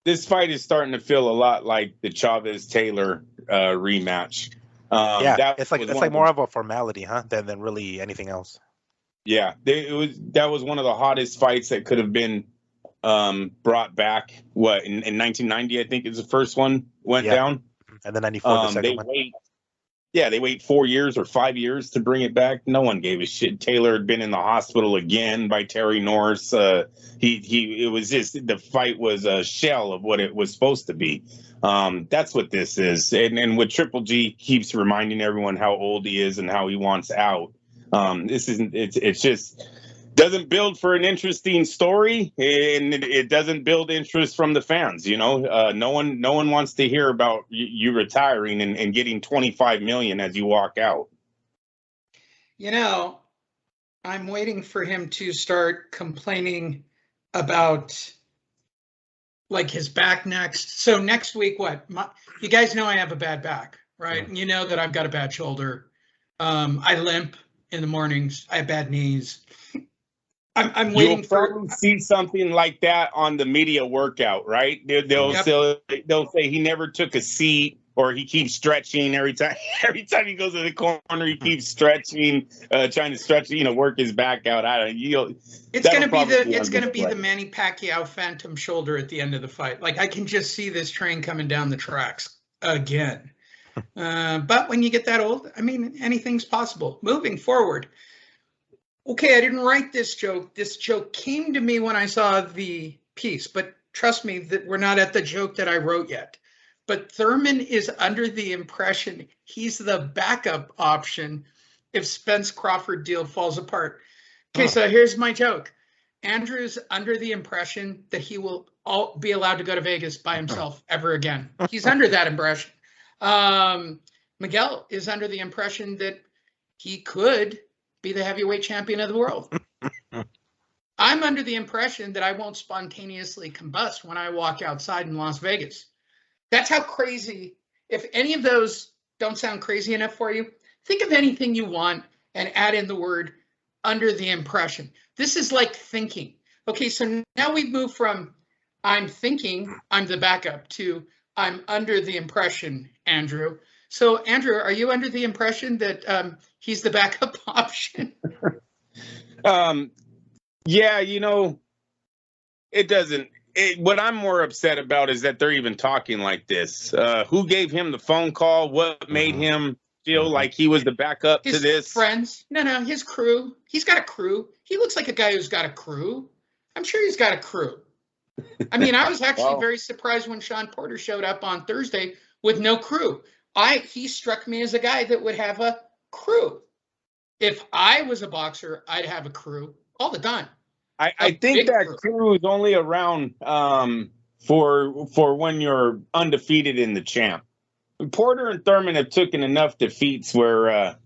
this fight is starting to feel a lot like the Chavez-Taylor rematch. It's like more of a formality, than really anything else. Yeah, that was one of the hottest fights that could have been brought back. In 1990, I think is the first one went down, and then 94 the second one. They wait 4 years or 5 years to bring it back. No one gave a shit. Taylor had been in the hospital again by Terry Norris. It was just, the fight was a shell of what it was supposed to be. That's what this is, and what Triple G keeps reminding everyone how old he is and how he wants out. This isn't. It's just doesn't build for an interesting story, and it doesn't build interest from the fans. No one wants to hear about you retiring and getting $25 million as you walk out. I'm waiting for him to start complaining about like his back next. So next week, you guys know I have a bad back, right? And you know that I've got a bad shoulder. I limp in the mornings. I have bad knees. I'm waiting You'll see something like that on the media workout, right? They'll say he never took a seat, or he keeps stretching every time he goes to the corner. He keeps stretching, trying to stretch, work his back out. It's going to be the Manny Pacquiao phantom shoulder at the end of the fight. Like, I can just see this train coming down the tracks again. But when you get that old, I mean, anything's possible. Moving forward. Okay, I didn't write this joke. This joke came to me when I saw the piece, but trust me that we're not at the joke that I wrote yet. But Thurman is under the impression he's the backup option if Spence Crawford deal falls apart. Okay, so here's my joke. Andrew's under the impression that he will be allowed to go to Vegas by himself ever again. He's under that impression. Miguel is under the impression that he could be the heavyweight champion of the world. I'm under the impression that I won't spontaneously combust when I walk outside in Las Vegas. That's how crazy. If any of those don't sound crazy enough for you, think of anything you want and add in the word under the impression. This is like thinking. Okay, so now we've moved from I'm thinking I'm the backup to I'm under the impression, Andrew. So, Andrew, are you under the impression that he's the backup option? Yeah, it doesn't. What I'm more upset about is that they're even talking like this. Who gave him the phone call? What made him feel like he was the backup to this? His friends. No, his crew. He's got a crew. He looks like a guy who's got a crew. I'm sure he's got a crew. I mean, I was actually very surprised when Sean Porter showed up on Thursday with no crew. He struck me as a guy that would have a crew. If I was a boxer, I'd have a crew all the time. I think that crew is only around for when you're undefeated in the champ. Porter and Thurman have taken enough defeats where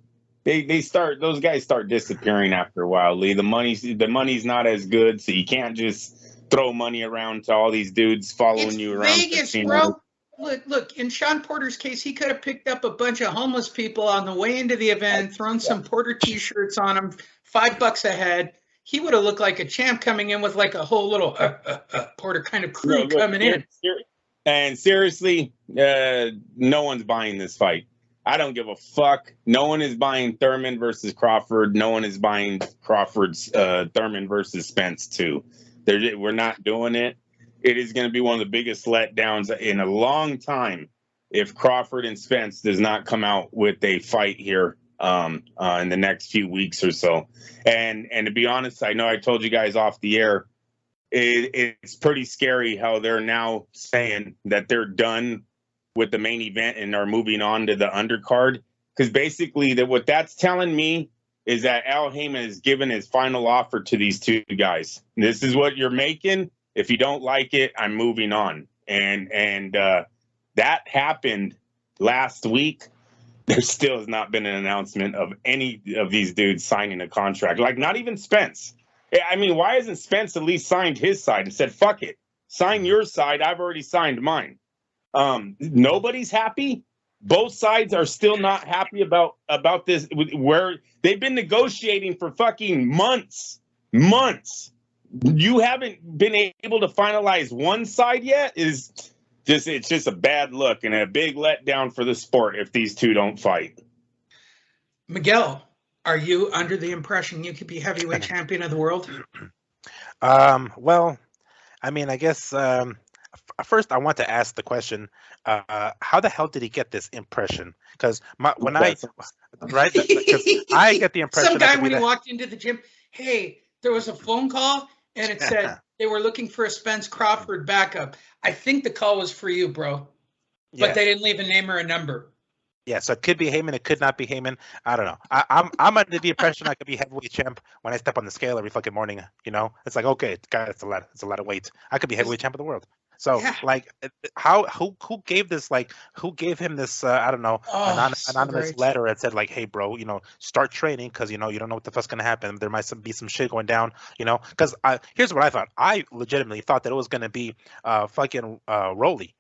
those guys start disappearing after a while. Lee, the money's not as good, so you can't just throw money around to all these dudes following you around. Vegas, bro. Look, in Sean Porter's case, he could have picked up a bunch of homeless people on the way into the event, thrown some Porter t-shirts on them, $5 a head. He would have looked like a champ coming in with like a whole little Porter kind of crew coming in. And seriously, no one's buying this fight. I don't give a fuck. No one is buying Thurman versus Crawford. No one is buying Crawford's Thurman versus Spence too. We're not doing it. It is going to be one of the biggest letdowns in a long time if Crawford and Spence does not come out with a fight here in the next few weeks or so. And to be honest, I know I told you guys off the air, it's pretty scary how they're now saying that they're done with the main event and are moving on to the undercard. Because basically what that's telling me is that Al Heyman has given his final offer to these two guys. This is what you're making. If you don't like it, I'm moving on. And that happened last week. There still has not been an announcement of any of these dudes signing a contract. Like, not even Spence. I mean, why hasn't Spence at least signed his side and said, fuck it, sign your side, I've already signed mine? Nobody's happy. Both sides are still not happy about this, where they've been negotiating for fucking months. You haven't been able to finalize one side yet. It's just a bad look and a big letdown for the sport if these two don't fight. Miguel, are you under the impression you could be heavyweight champion of the world? Well, I mean, I guess first I want to ask the question: how the hell did he get this impression? Because I get the impression some guy when he walked into the gym, hey, there was a phone call and it said they were looking for a Spence Crawford backup. I think the call was for you, bro, but they didn't leave a name or a number. Yeah, so it could be Heyman, it could not be Heyman. I don't know. I'm under the impression I could be heavyweight champ when I step on the scale every fucking morning. It's like, okay, God, it's a lot of weight. I could be heavyweight champ of the world. So like, who gave this, like, who gave him this? I don't know, anonymous letter that said like, hey, bro, start training because you don't know what the fuck's gonna happen. There might be some shit going down, Because here's what I thought. I legitimately thought that it was gonna be fucking Rolly.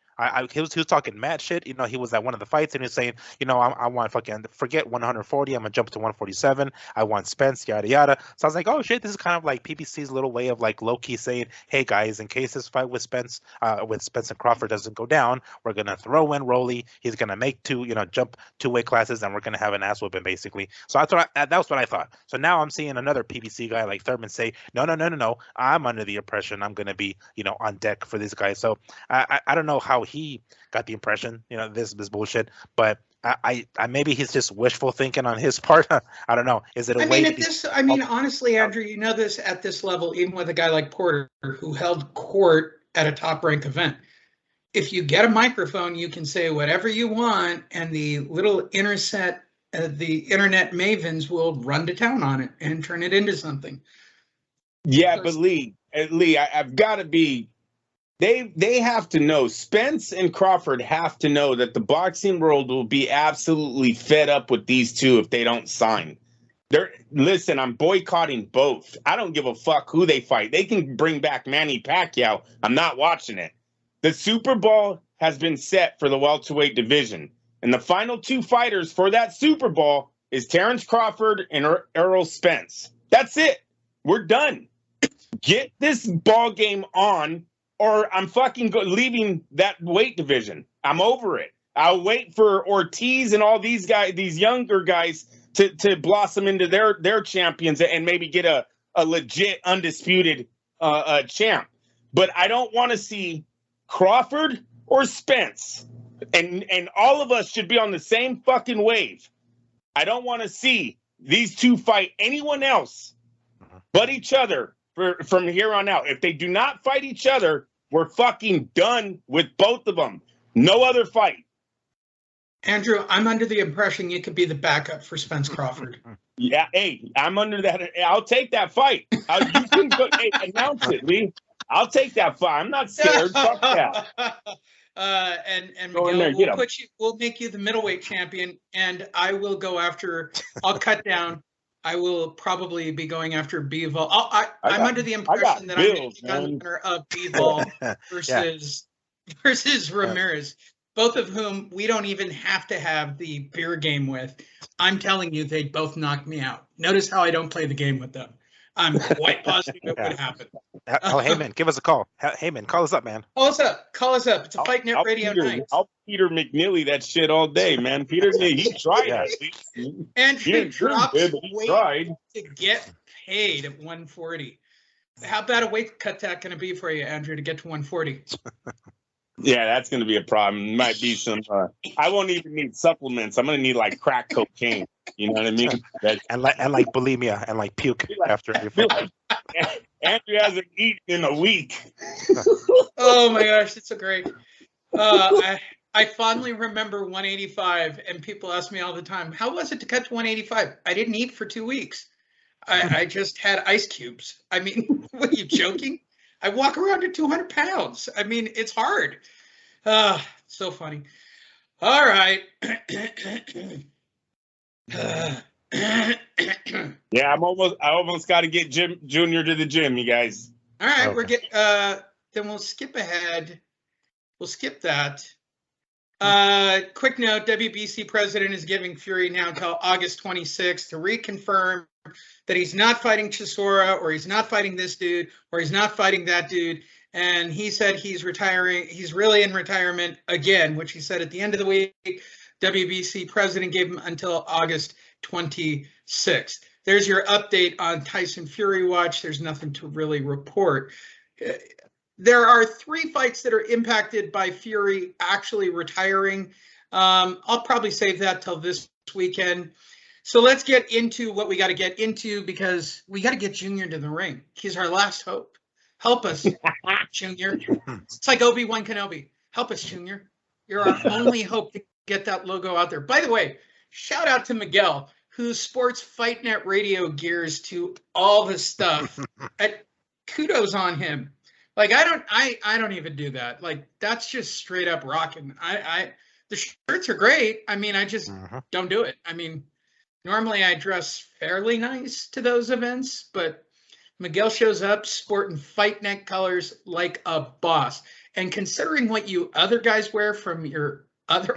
He was talking mad shit. He was at one of the fights and he was saying, I want fucking forget 140. I'm gonna jump to 147. I want Spence, yada yada. So I was like, oh shit, this is kind of like PBC's little way of like low key saying, hey guys, in case this fight with Spence and Crawford doesn't go down, we're gonna throw in Rolly. He's gonna make jump 2 weight classes, and we're gonna have an ass whooping basically. So I thought that was what I thought. So now I'm seeing another PBC guy like Thurman say, no. I'm under the impression I'm gonna be on deck for these guys. So I don't know how he got the impression, this bullshit. But I maybe he's just wishful thinking on his part. I don't know. Is it a way? Honestly, Andrew, you know this at this level, even with a guy like Porter who held court at a top rank event. If you get a microphone, you can say whatever you want, and the little internet mavens will run to town on it and turn it into something. Yeah, but Lee, I've got to be. They have to know. Spence and Crawford have to know that the boxing world will be absolutely fed up with these two if they don't sign. Listen, I'm boycotting both. I don't give a fuck who they fight. They can bring back Manny Pacquiao. I'm not watching it. The Super Bowl has been set for the welterweight division, and the final two fighters for that Super Bowl is Terrence Crawford and Errol Spence. That's it. We're done. Get this ball game on, or I'm fucking leaving that weight division. I'm over it. I'll wait for Ortiz and all these guys, these younger guys, to blossom into their champions and maybe get a legit undisputed champ. But I don't want to see Crawford or Spence, and all of us should be on the same fucking wave. I don't want to see these two fight anyone else but each other from here on out. If they do not fight each other, we're fucking done with both of them. No other fight. Andrew, I'm under the impression you could be the backup for Spence Crawford. Yeah, hey, I'm under that. I'll take that fight. You can go, announce it, Lee. I'll take that fight. I'm not scared. Fuck that. And Miguel, we'll make you the middleweight champion, and I will go after. I'll cut down. I will probably be going after Bivol. I'm under the impression that I'm the winner of Bivol versus Ramirez, both of whom we don't even have to have the beer game with. I'm telling you, they'd both knock me out. Notice how I don't play the game with them. I'm quite positive it would happen. Heyman, give us a call. Heyman, call us up, man. Call us up. It's a Fight Net Radio night. I'll Peter McNeely that shit all day, man. Peter, he tried it. And he dropped weight to get paid at 140. How bad a weight cut that going to be for you, Andrew, to get to 140? Yeah, that's going to be a problem. Might be some. I won't even need supplements. I'm going to need like crack cocaine. You know what I mean? And like bulimia and like puke after your fight. Andrew hasn't eaten in a week. Oh my gosh, it's so great. I fondly remember 185, and people ask me all the time, how was it to cut to 185? I didn't eat for 2 weeks. I just had ice cubes. I mean, what are you joking? I walk around at 200 pounds. I mean, it's hard. So funny. All right. Yeah, I almost got to get Junior to the gym, you guys. All right, then we'll skip ahead. We'll skip that. Quick note, WBC president is giving Fury now until August 26th to reconfirm that he's not fighting Chisora, or he's not fighting this dude, or he's not fighting that dude. And he said he's retiring. He's really in retirement again, which he said at the end of the week. WBC president gave him until August 26th. There's your update on Tyson Fury Watch. There's nothing to really report. There are 3 fights that are impacted by Fury actually retiring. I'll probably save that till this weekend. So let's get into what we got to get into, because we got to get Junior to the ring. He's our last hope. Help us, Junior. It's like Obi-Wan Kenobi. Help us, Junior. You're our only hope to get that logo out there. By the way, shout out to Miguel, who sports Fight Net Radio gears to all the stuff. Kudos on him. Like, I don't even do that. Like, that's just straight up rocking. The shirts are great. I mean, I just don't do it. I mean, normally I dress fairly nice to those events, but Miguel shows up sporting Fight Net colors like a boss. And considering what you other guys wear from your other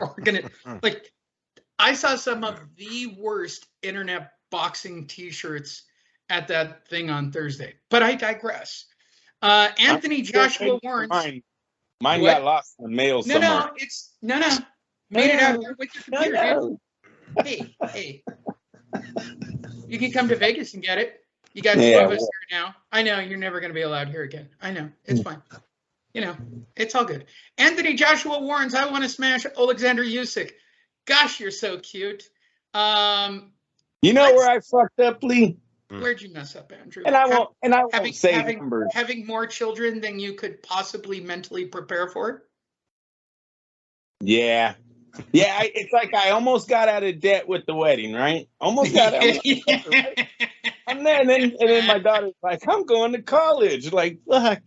like, I saw some of the worst internet boxing t-shirts at that thing on Thursday, but I digress. Anthony Joshua Warren. Mine got lost in the mail somewhere. No. Made it out here with your computer, dude. Hey. You can come to Vegas and get it. You got 2 of us here now. I know you're never going to be allowed here again. I know. It's fine. You know, it's all good. Anthony Joshua Warren's I Want to Smash Alexander Usyk. Gosh, you're so cute. You know where I fucked up, Lee? Where'd you mess up, Andrew? And I won't say numbers. Having more children than you could possibly mentally prepare for? Yeah. Yeah, it's like I almost got out of debt with the wedding, right? Almost got out. Right? And then my daughter's like, I'm going to college. Like, fuck.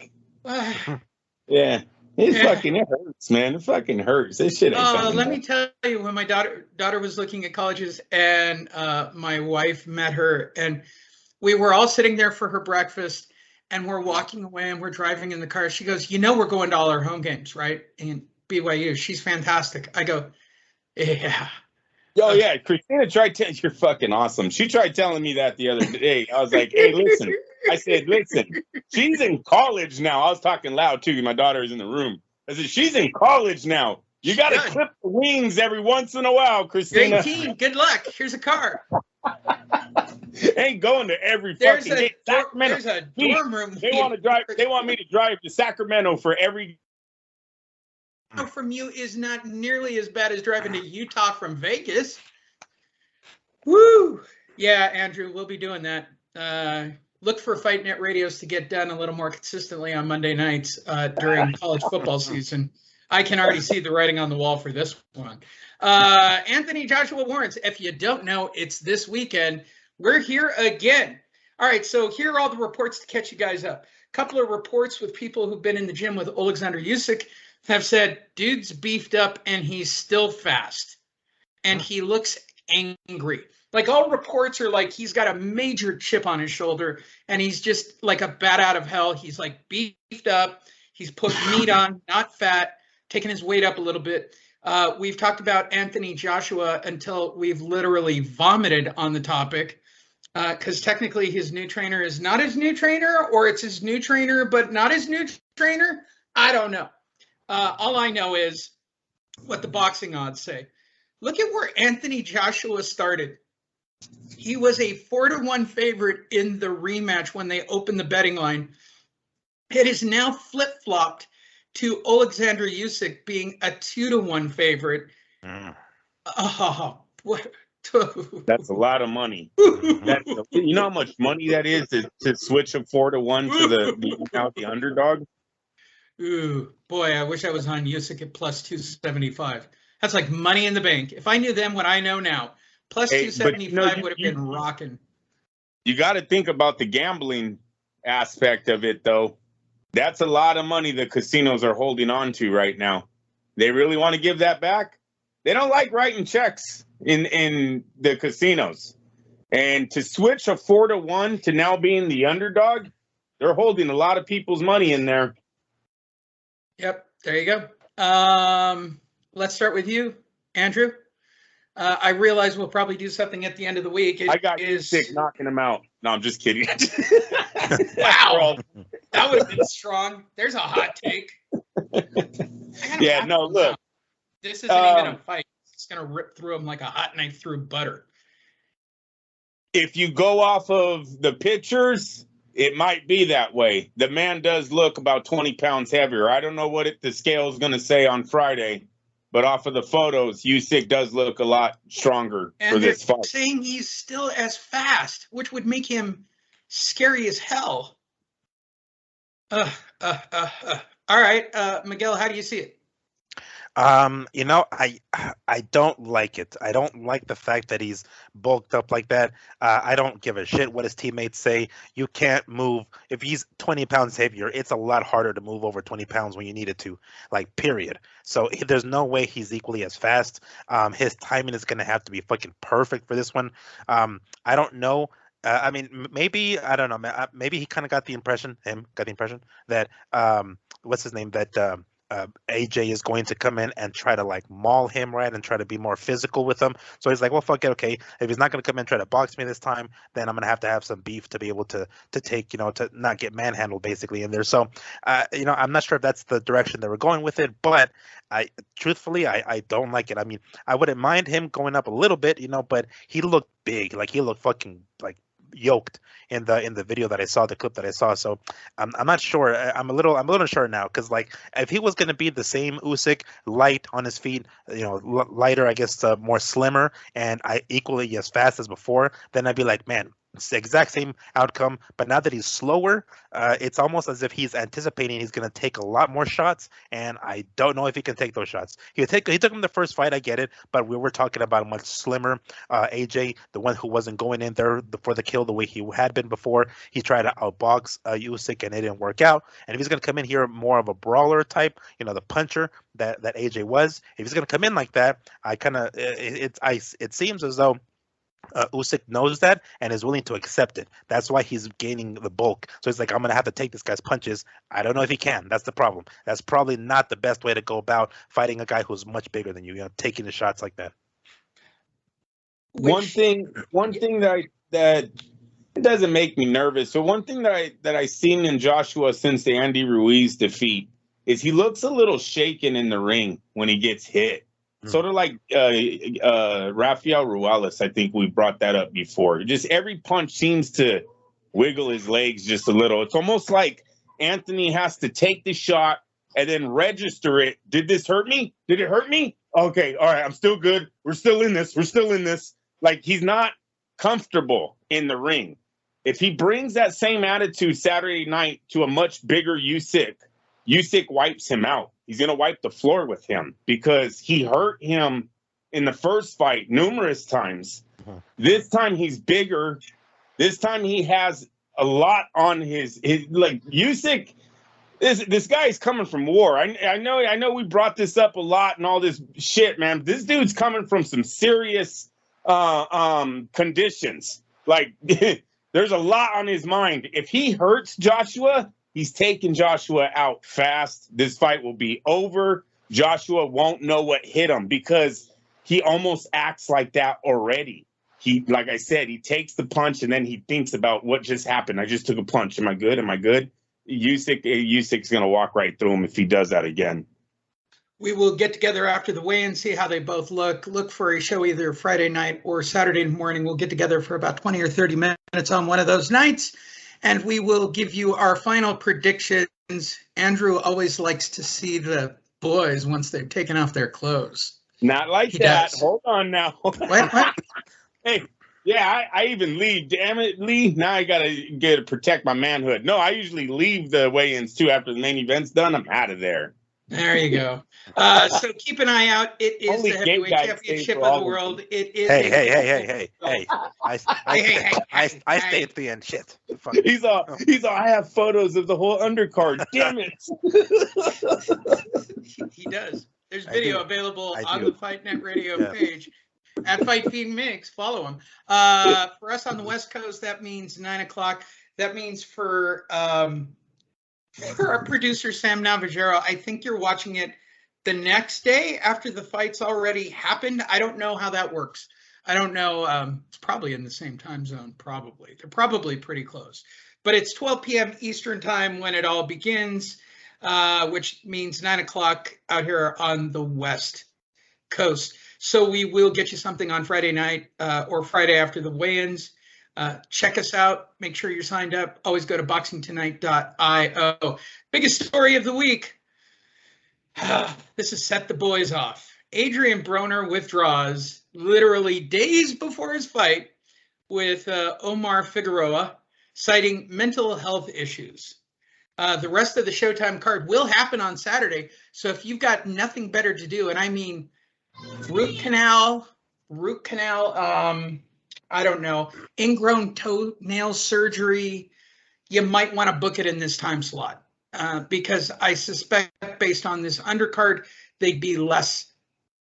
Yeah. It hurts, man. It fucking hurts. This shit ain't coming let back. me tell you, when my daughter was looking at colleges and my wife met her, and we were all sitting there for her breakfast, and we're walking away and we're driving in the car. She goes, we're going to all our home games, right? And BYU, she's fantastic. I go, yeah. Oh, yeah. Christina you're fucking awesome. She tried telling me that the other day. I was like, hey, listen. I said, listen, she's in college now. I was talking loud, too. My daughter is in the room. I said, she's in college now. You got to clip the wings every once in a while, Christina. 18. Good luck. Here's a car. Ain't going to every There's fucking Sacramento. There's a dorm room. They want to drive. They want me to drive to Sacramento for every. From you is not nearly as bad as driving to Utah from Vegas. Woo! Yeah, Andrew, we'll be doing that. Look for Fight Net radios to get done a little more consistently on Monday nights during college football season. I can already see the writing on the wall for this one. Anthony Joshua Warrens, if you don't know, it's this weekend. We're here again. All right, so here are all the reports to catch you guys up. A couple of reports with people who've been in the gym with Alexander Usyk have said, dude's beefed up and he's still fast. And he looks angry. Like, all reports are like he's got a major chip on his shoulder and he's just like a bat out of hell. He's like beefed up. He's put meat on, not fat, taking his weight up a little bit. We've talked about Anthony Joshua until we've literally vomited on the topic, because technically his new trainer is not his new trainer, or it's his new trainer but not his new trainer. I don't know. All I know is what the boxing odds say. Look at where Anthony Joshua started. He was a 4-1 favorite in the rematch when they opened the betting line. It is now flip-flopped to Alexander Usyk being a 2-1 favorite. Oh, what? That's a lot of money. You know how much money that is to switch a 4-1 to the underdog? Ooh, boy, I wish I was on Usyk at plus 275. That's like money in the bank. If I knew then what I know now, plus 275 would have been rocking. You got to think about the gambling aspect of it, though. That's a lot of money the casinos are holding on to right now. They really want to give that back? They don't like writing checks in the casinos. And to switch a 4-1 to now being the underdog, they're holding a lot of people's money in there. Yep, there you go. Let's start with you, Andrew. I realize we'll probably do something at the end of the week. I got sick knocking him out. No, I'm just kidding. Wow, that would have been strong. There's a hot take. Yeah, no, look. This isn't even a fight. It's going to rip through him like a hot knife through butter. If you go off of the pictures, it might be that way. The man does look about 20 pounds heavier. I don't know what the scale is going to say on Friday, but off of the photos, Usyk does look a lot stronger for this fight. Saying he's still as fast, which would make him scary as hell. All right, Miguel, how do you see it? I don't like it. I don't like the fact that he's bulked up like that. I don't give a shit what his teammates say. You can't move. If he's 20 pounds heavier, it's a lot harder to move over 20 pounds when you need it to, like, period. So there's no way he's equally as fast. His timing is going to have to be fucking perfect for this one. I don't know. I mean, maybe, I don't know. Maybe he kind of got the impression that, what's his name, that AJ is going to come in and try to like maul him, right, and try to be more physical with him. So he's like, well, fuck it, okay. If he's not going to come in and try to box me this time, then I'm going to have some beef to be able to take, to not get manhandled basically in there. So, I'm not sure if that's the direction that we're going with it, but I don't like it. I mean, I wouldn't mind him going up a little bit, but he looked big, like he looked fucking like yoked in the video that I saw, the clip that I saw. So I'm not sure. I'm a little unsure now, because like if he was going to be the same Usyk, light on his feet, lighter, I guess, more slimmer, and equally as fast as before, then I'd be like, man, it's the exact same outcome. But now that he's slower, it's almost as if he's anticipating he's going to take a lot more shots, and I don't know if he can take those shots. He took him the first fight, I get it, but we were talking about a much slimmer AJ, the one who wasn't going in there for the kill the way he had been before. He tried to outbox Usyk, and it didn't work out. And if he's going to come in here more of a brawler type, the puncher that AJ was, if he's going to come in like that, I kind of it seems as though Usyk knows that and is willing to accept it. That's why he's gaining the bulk. So he's like, I'm going to have to take this guy's punches. I don't know if he can. That's the problem. That's probably not the best way to go about fighting a guy who's much bigger than you, taking the shots like that. One thing that it doesn't make me nervous. So one thing that I seen in Joshua since the Andy Ruiz defeat is he looks a little shaken in the ring when he gets hit. Sort of like Rafael Ruelas. I think we brought that up before. Just every punch seems to wiggle his legs just a little. It's almost like Anthony has to take the shot and then register it. Did this hurt me? Did it hurt me? Okay, all right, I'm still good. We're still in this. We're still in this. Like, he's not comfortable in the ring. If he brings that same attitude Saturday night to a much bigger Usyk wipes him out. He's going to wipe the floor with him because he hurt him in the first fight numerous times. This time he's bigger. This time he has a lot on his like Usyk. This guy is coming from war. I know we brought this up a lot and all this shit, man. This dude's coming from some serious conditions. Like there's a lot on his mind. If he hurts Joshua, he's taking Joshua out fast. This fight will be over. Joshua won't know what hit him because he almost acts like that already. Like I said, he takes the punch and then he thinks about what just happened. I just took a punch. Am I good? Am I good? Usyk's going to walk right through him if he does that again. We will get together after the weigh-in, see how they both look. Look for a show either Friday night or Saturday morning. We'll get together for about 20 or 30 minutes on one of those nights, and we will give you our final predictions. Andrew always likes to see the boys once they've taken off their clothes. Not like He that. does. Hold on now. What? Hey, yeah, I even leave. Damn it, Lee. Now I got to protect my manhood. No, I usually leave the weigh-ins, too. After the main event's done, I'm out of there. There you go. So keep an eye out. It is Only the gay heavyweight guys championship stay for of all the of world. It is. Hey. I stay at the end. Shit. Fuck. He's all, I have photos of the whole undercard. Damn it. He does. There's video available on the Fight Net Radio page at Fight Feed Mix. Follow him. For us on the West Coast, that means 9 o'clock. That means for our producer, Sam Navajero, I think you're watching it the next day after the fight's already happened. I don't know how that works. I don't know. It's probably in the same time zone, probably. They're probably pretty close. But it's 12 p.m. Eastern time when it all begins, which means 9 o'clock out here on the West Coast. So we will get you something on Friday night or Friday after the weigh-ins. Check us out. Make sure you're signed up. Always go to boxingtonight.io. Biggest story of the week. This has set the boys off. Adrien Broner withdraws literally days before his fight with Omar Figueroa, citing mental health issues. The rest of the Showtime card will happen on Saturday. So if you've got nothing better to do, and I mean root canal, I don't know, ingrown toenail surgery, you might want to book it in this time slot because I suspect based on this undercard, they'd be less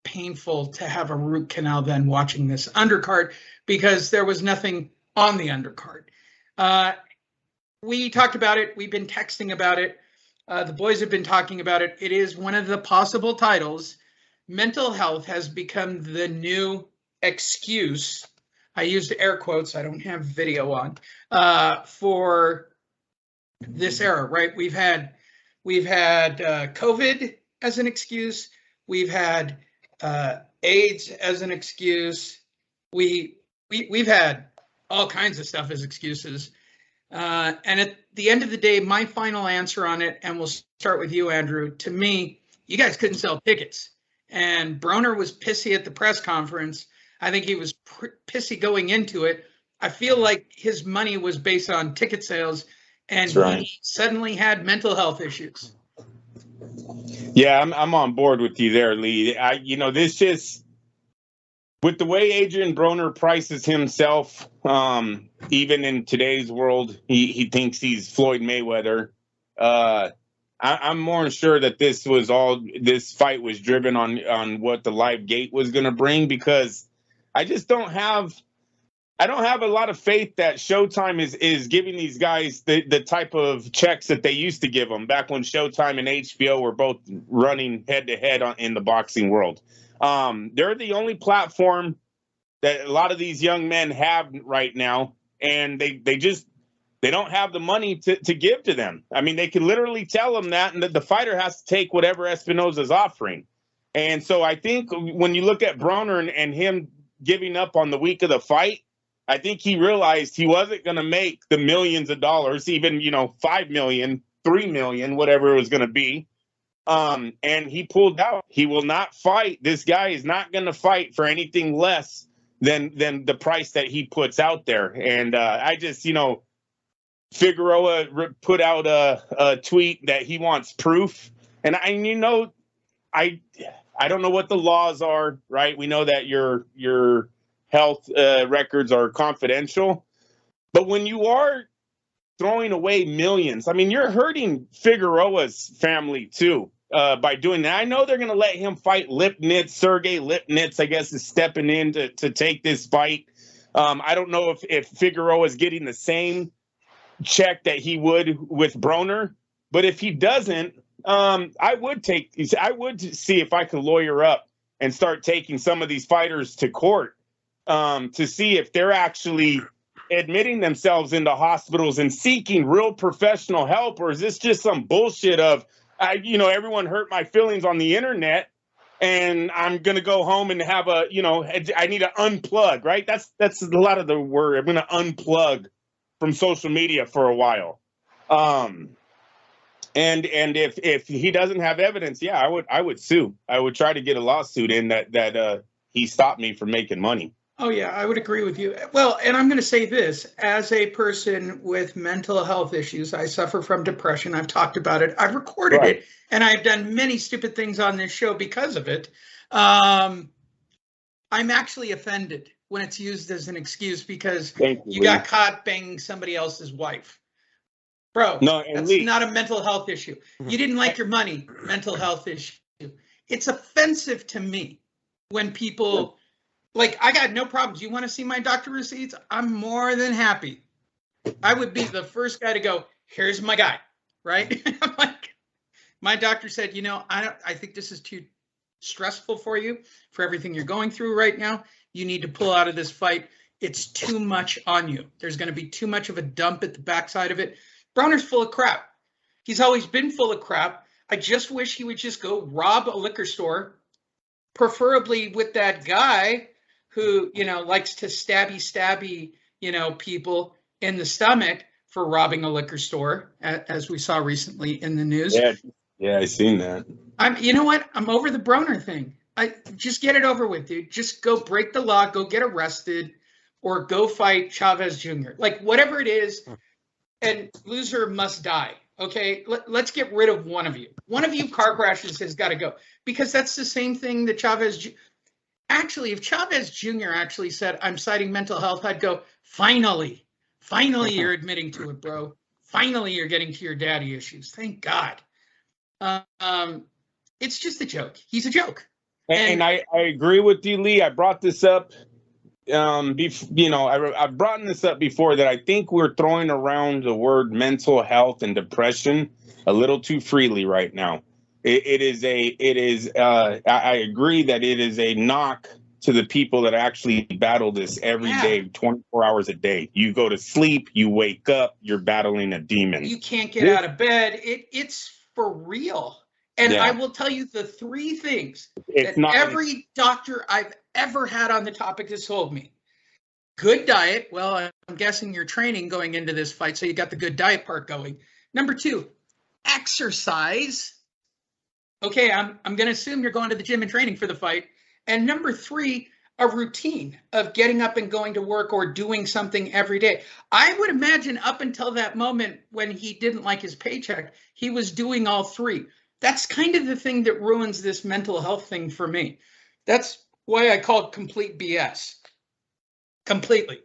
painful to have a root canal than watching this undercard because there was nothing on the undercard. We talked about it. We've been texting about it. The boys have been talking about it. It is one of the possible titles. Mental health has become the new excuse. I used air quotes. I don't have video on for this era, right? We've had COVID as an excuse. We've had AIDS as an excuse. We've had all kinds of stuff as excuses. And at the end of the day, my final answer on it, and we'll start with you, Andrew. To me, you guys couldn't sell tickets. And Broner was pissy at the press conference. I think he was pissy going into it. I feel like his money was based on ticket sales, and he suddenly had mental health issues. Yeah, I'm on board with you there, Lee. This just, with the way Adrien Broner prices himself, even in today's world, he thinks he's Floyd Mayweather. I'm more sure that this fight was driven on what the live gate was going to bring, because I just don't have a lot of faith that Showtime is giving these guys the type of checks that they used to give them back when Showtime and HBO were both running head to head in the boxing world. They're the only platform that a lot of these young men have right now, and they don't have the money to give to them. I mean, they can literally tell them that, and the fighter has to take whatever Espinoza's offering. And so I think when you look at Broner and him giving up on the week of the fight, I think he realized he wasn't going to make the millions of dollars, even, $5 million, $3 million, whatever it was going to be. And he pulled out. He will not fight. This guy is not going to fight for anything less than the price that he puts out there. And I just, Figueroa put out a tweet that he wants proof. And I don't know what the laws are, right? We know that your health records are confidential. But when you are throwing away millions, I mean, you're hurting Figueroa's family too by doing that. I know they're going to let him fight Lipnitz. Sergey Lipnitz, I guess, is stepping in to take this fight. I don't know if Figueroa is getting the same check that he would with Broner, but if he doesn't, I would see if I could lawyer up and start taking some of these fighters to court to see if they're actually admitting themselves into hospitals and seeking real professional help, or is this just some bullshit of, everyone hurt my feelings on the internet, and I'm gonna go home and have I need to unplug, right? That's a lot of the word. I'm gonna unplug from social media for a while. And if he doesn't have evidence, yeah, I would sue. I would try to get a lawsuit in that he stopped me from making money. Oh, yeah, I would agree with you. Well, and I'm going to say this, as a person with mental health issues, I suffer from depression. I've talked about it. I've recorded it, and I've done many stupid things on this show because of it. I'm actually offended when it's used as an excuse because you got caught banging somebody else's wife. Bro, that's not a mental health issue. You didn't like your money, mental health issue. It's offensive to me when people... Like, I got no problems. You want to see my doctor receipts? I'm more than happy. I would be the first guy to go, here's my guy, right? I'm like, my doctor said, I think this is too stressful for you, for everything you're going through right now. You need to pull out of this fight. It's too much on you. There's going to be too much of a dump at the backside of it. Broner's full of crap. He's always been full of crap. I just wish he would just go rob a liquor store, preferably with that guy who, likes to stabby, people in the stomach for robbing a liquor store, as we saw recently in the news. Yeah, I seen that. You know what? I'm over the Broner thing. I just get it over with, dude. Just go break the law, go get arrested, or go fight Chavez Jr. Like, whatever it is, and loser must die. Okay, let's get rid of one of you. One of you car crashes has got to go, because that's the same thing that Chavez. Actually, if Chavez Jr. actually said, I'm citing mental health, I'd go, finally you're admitting to it, bro. Finally, you're getting to your daddy issues. Thank God. It's just a joke. He's a joke. And I agree with you, Lee. I brought this up. I've brought this up before, that I think we're throwing around the word mental health and depression a little too freely right now. I agree that it is a knock to the people that actually battle this every day, 24 hours a day. You go to sleep, you wake up, you're battling a demon. You can't get out of bed. It's for real. And I will tell you the three things that every doctor I've ever had on the topic has told me. Good diet. Well, I'm guessing you're training going into this fight, so you got the good diet part going. Number 2, exercise. Okay, I'm going to assume you're going to the gym and training for the fight. And number 3, a routine of getting up and going to work or doing something every day. I would imagine up until that moment when he didn't like his paycheck, he was doing all 3. That's kind of the thing that ruins this mental health thing for me. That's why I call it complete BS. Completely.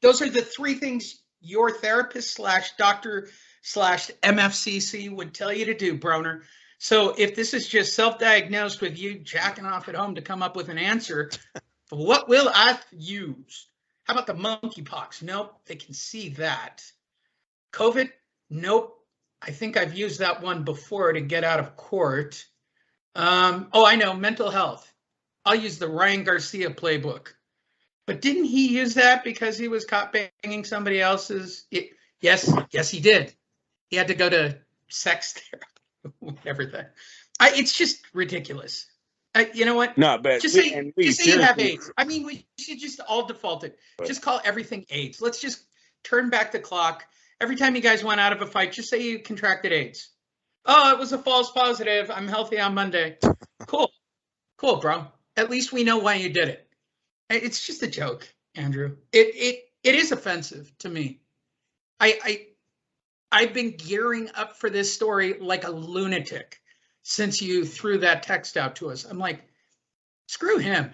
Those are the 3 things your therapist / doctor / MFCC would tell you to do, Broner. So if this is just self-diagnosed with you jacking off at home to come up with an answer, what will I use? How about the monkeypox? Nope, they can see that. COVID? Nope. I think I've used that one before to get out of court. Oh, I know, mental health. I'll use the Ryan Garcia playbook. But didn't he use that because he was caught banging somebody else's? Yes, he did. He had to go to sex therapy, whatever that. It's just ridiculous. You know what? No, but just say you have AIDS. I mean, we should just all default it. Just call everything AIDS. Let's just turn back the clock. Every time you guys went out of a fight, just say you contracted AIDS. Oh, it was a false positive. I'm healthy on Monday. Cool, bro. At least we know why you did it. It's just a joke, Andrew. It is offensive to me. I've been gearing up for this story like a lunatic since you threw that text out to us. I'm like, screw him.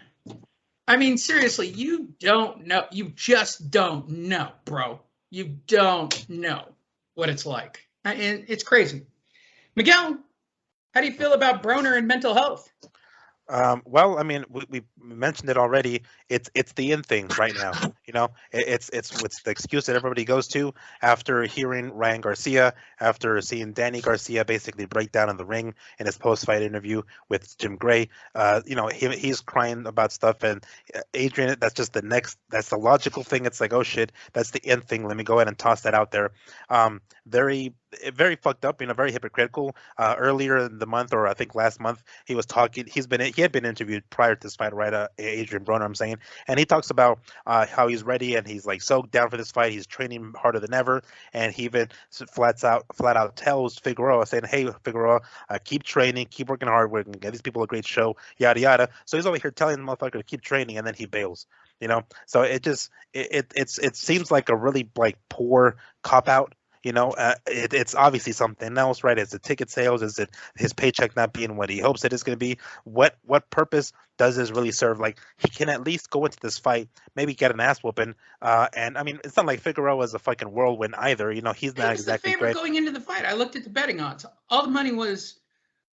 I mean, seriously, you don't know. You just don't know, bro. You don't know what it's like. And it's crazy. Miguel, how do you feel about Broner and mental health? Well, I mean, we mentioned it already. It's the in thing right now. You know, it's the excuse that everybody goes to after hearing Ryan Garcia, after seeing Danny Garcia basically break down in the ring in his post-fight interview with Jim Gray. You know, he's crying about stuff, and Adrien, that's the logical thing. It's like, oh shit, that's the in thing. Let me go ahead and toss that out there. Very fucked up, you know, very hypocritical. Earlier in the month, or I think last month, he was talking. He had been interviewed prior to this fight, right? Adrien Broner, I'm saying, and he talks about how he's ready and he's like so down for this fight. He's training harder than ever, and he even flat out tells Figueroa, saying, "Hey, Figueroa, keep training, keep working hard. We're gonna get these people a great show, yada yada." So he's over here telling the motherfucker to keep training, and then he bails. You know, so it seems like a really like poor cop out. You know, it's obviously something else, right? Is it ticket sales? Is it his paycheck not being what he hopes it is going to be? What purpose does this really serve? Like, he can at least go into this fight, maybe get an ass whooping. And I mean, it's not like Figueroa is a fucking whirlwind either. You know, he's not exactly the favorite great going into the fight. I looked at the betting odds. All the money was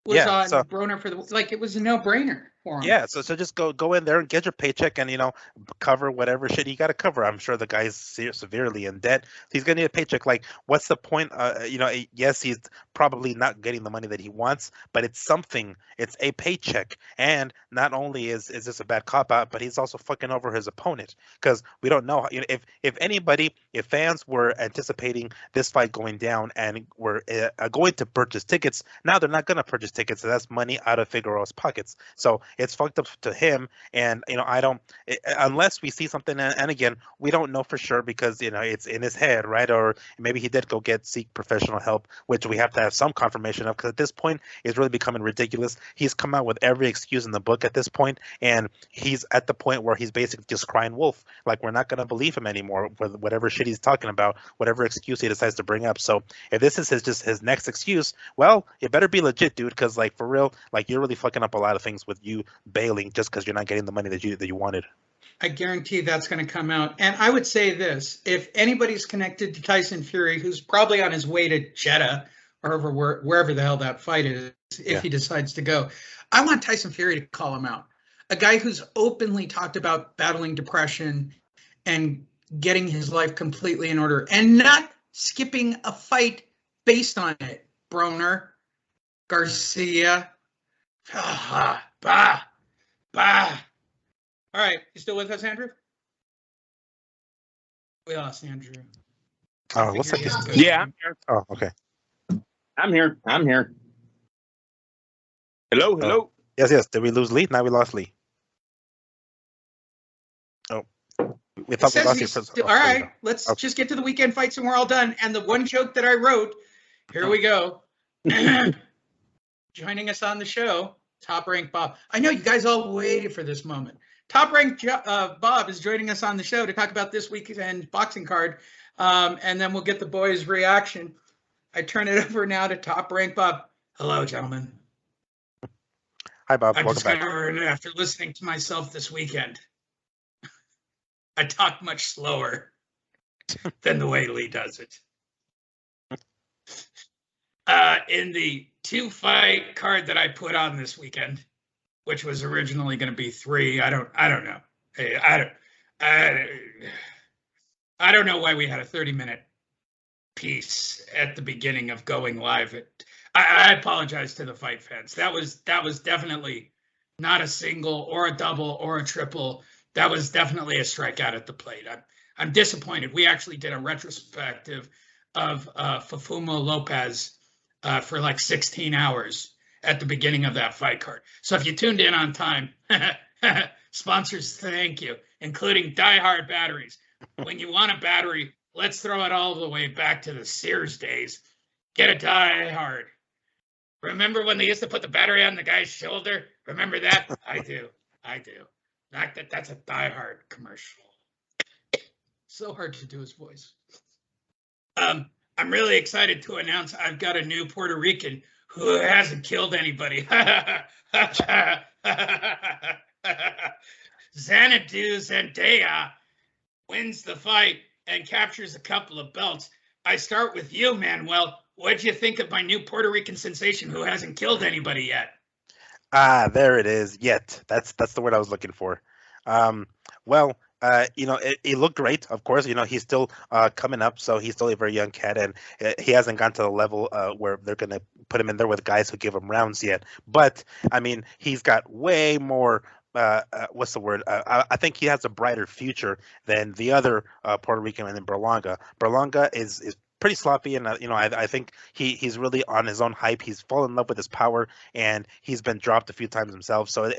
on Broner for it was a no-brainer for him. Yeah, so just go in there and get your paycheck and, you know, cover whatever shit you got to cover. I'm sure the guy's severely in debt. He's going to need a paycheck. Like, what's the point? You know, yes, he's probably not getting the money that he wants, but it's something. It's a paycheck. And not only is this a bad cop out, but he's also fucking over his opponent, because we don't know, you know, if fans were anticipating this fight going down and were going to purchase tickets, now they're not going to purchase tickets. So that's money out of Figueroa's pockets. So it's fucked up to him. And, you know, unless we see something, and again, we don't know for sure because, you know, it's in his head, right? Or maybe he did seek professional help, which we have to have some confirmation of, because at this point it's really becoming ridiculous. He's come out with every excuse in the book at this point, and he's at the point where he's basically just crying wolf. Like, we're not going to believe him anymore with whatever shit he's talking about, whatever excuse he decides to bring up. So if this is his next excuse, well, it better be legit, dude, because, like, for real, like, you're really fucking up a lot of things with you bailing just because you're not getting the money that you wanted. I guarantee that's going to come out. And I would say this: if anybody's connected to Tyson Fury, who's probably on his way to Jeddah or wherever the hell that fight is, if he decides to go, I want Tyson Fury to call him out. A guy who's openly talked about battling depression and getting his life completely in order and not skipping a fight based on it. Broner, Garcia, bah. All right, you still with us, Andrew? We lost Andrew. Oh, looks like yeah. I'm here. Oh, okay. I'm here. Hello. Oh. Yes. Did we lose Lee? Now we lost Lee. Oh, We thought we lost you for all right, let's just get to the weekend fights and we're all done. And the one joke that I wrote, here we go. Joining us on the show, Top Rank Bob. I know you guys all waited for this moment. Top Rank Bob is joining us on the show to talk about this weekend boxing card, and then we'll get the boys' reaction. I turn it over now to Top Rank Bob. Hello, gentlemen. Hi, Bob. I've Welcome back. discovered after listening to myself this weekend, I talk much slower than the way Lee does it. In the 2-fight card that I put on this weekend, which was originally going to be 3, I don't know. Hey, I don't know why we had a 30-minute piece at the beginning of going live. I apologize to the fight fans. That was definitely not a single or a double or a triple. That was definitely a strikeout at the plate. I'm disappointed. We actually did a retrospective of Fafumo Lopez for like 16 hours at the beginning of that fight card. So if you tuned in on time, sponsors, thank you, including Die Hard batteries. When you want a battery, let's throw it all the way back to the Sears days. Get a Die Hard. Remember when they used to put the battery on the guy's shoulder? Remember that? I do. Not that that's a Die Hard commercial. So hard to do his voice. I'm really excited to announce I've got a new Puerto Rican who hasn't killed anybody. Xanadu Zendaya wins the fight and captures a couple of belts. I start with you, Manuel. What'd you think of my new Puerto Rican sensation who hasn't killed anybody yet? There it is. Yet. That's the word I was looking for. It looked great. Of course, he's still coming up, so he's still a very young cat, and he hasn't gone to the level where they're going to put him in there with guys who give him rounds yet. But I mean, he's got way more. What's the word? I think he has a brighter future than the other Puerto Rican in Berlanga. Berlanga is pretty sloppy, and I think he's really on his own hype. He's fallen in love with his power, and he's been dropped a few times himself. So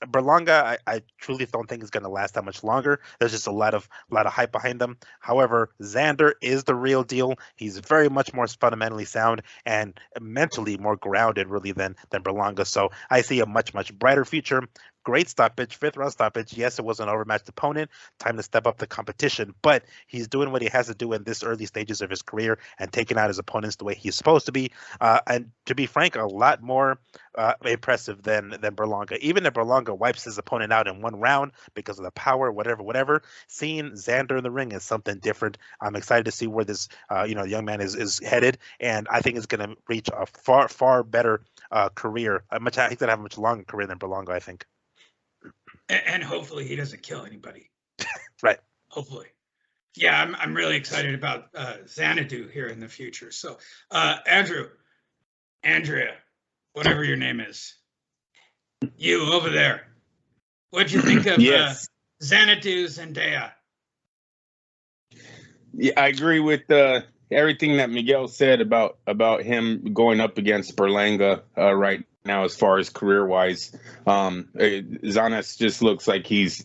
Berlanga, I truly don't think is going to last that much longer. There's just a lot of hype behind him. However, Xander is the real deal. He's very much more fundamentally sound and mentally more grounded, really, than Berlanga. So I see a much brighter future. Great stoppage, 5th round stoppage. Yes, it was an overmatched opponent. Time to step up the competition, but he's doing what he has to do in this early stages of his career and taking out his opponents the way he's supposed to be. And to be frank, a lot more impressive than Berlanga. Even if Berlanga wipes his opponent out in 1 round because of the power, whatever, seeing Xander in the ring is something different. I'm excited to see where this young man is headed, and I think it's going to reach a far better career. He's going to have a much longer career than Berlanga, I think. And hopefully he doesn't kill anybody. Right. Hopefully. Yeah, I'm really excited about Xanadu here in the future. So, Andrea, whatever your name is, you over there, what'd you think of Xanadu Zendaya? Yeah, I agree with everything that Miguel said about him going up against Berlanga right now as far as career-wise. Zanas just looks like he's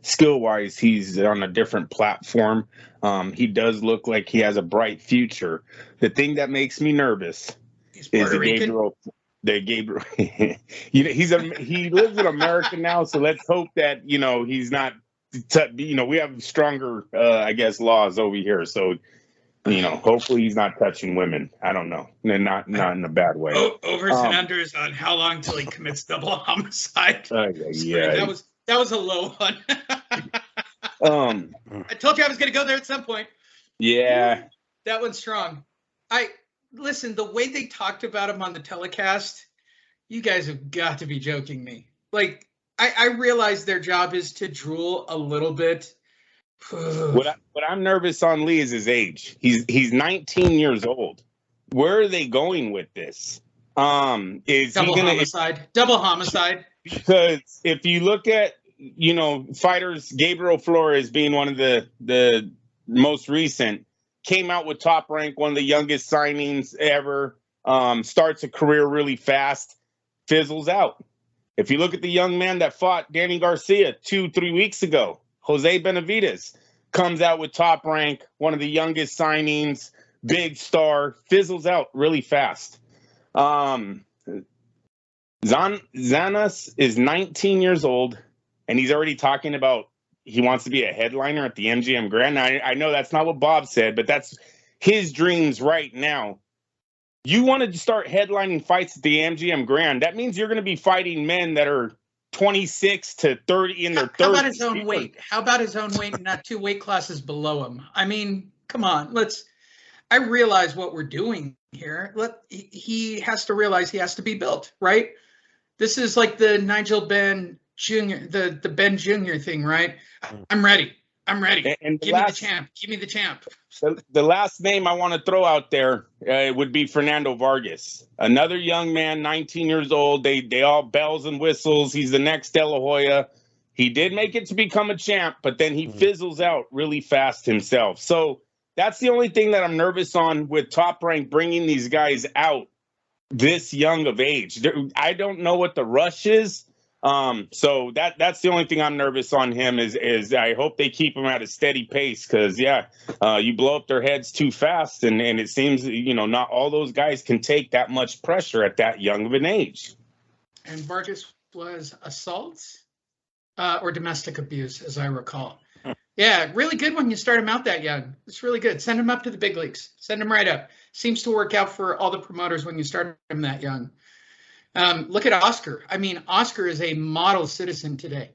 skill-wise, he's on a different platform. He does look like he has a bright future. The thing that makes me nervous is the Gabriel. He lives in America now, so let's hope that he's not. We have stronger, laws over here. So, hopefully he's not touching women. I don't know, and not in a bad way. Overs and unders on how long till he commits double homicide. Yeah, that was a low one. I told you I was going to go there at some point. Yeah, that one's strong. Listen, the way they talked about him on the telecast, you guys have got to be joking me. Like, I realize their job is to drool a little bit. What I'm nervous on, Lee, is his age. He's 19 years old. Where are they going with this? Is double he gonna homicide? Double homicide. Because if you look at fighters, Gabriel Flores being one of the most recent, came out with Top Rank, one of the youngest signings ever. Starts a career really fast, fizzles out. If you look at the young man that fought Danny Garcia 2-3 weeks ago, Jose Benavidez comes out with Top Rank, one of the youngest signings, big star, fizzles out really fast. Zanas is 19 years old, and he's already talking about he wants to be a headliner at the MGM Grand. Now, I know that's not what Bob said, but that's his dreams right now. You wanted to start headlining fights at the MGM Grand. That means you're going to be fighting men that are 26 to 30 in their 30s. How about his own weight? How about his own weight and not 2 weight classes below him? I mean, come on. I realize what we're doing here. He has to realize he has to be built, right? This is like the Nigel Ben Jr., the Ben Jr. thing, right? I'm ready. I'm ready. And give me the champ. Give me the champ. The last name I want to throw out there would be Fernando Vargas. Another young man, 19 years old. They all bells and whistles. He's the next De La Hoya. He did make it to become a champ, but then he fizzles out really fast himself. So that's the only thing that I'm nervous on with Top Rank bringing these guys out this young of age. I don't know what the rush is. So that's the only thing I'm nervous on him is I hope they keep him at a steady pace because you blow up their heads too fast and it seems not all those guys can take that much pressure at that young of an age. And Vargas was assault or domestic abuse, as I recall. Yeah, really good when you start him out that young. It's really good. Send him up to the big leagues. Send him right up. Seems to work out for all the promoters when you start him that young. Look at Oscar. I mean, Oscar is a model citizen today.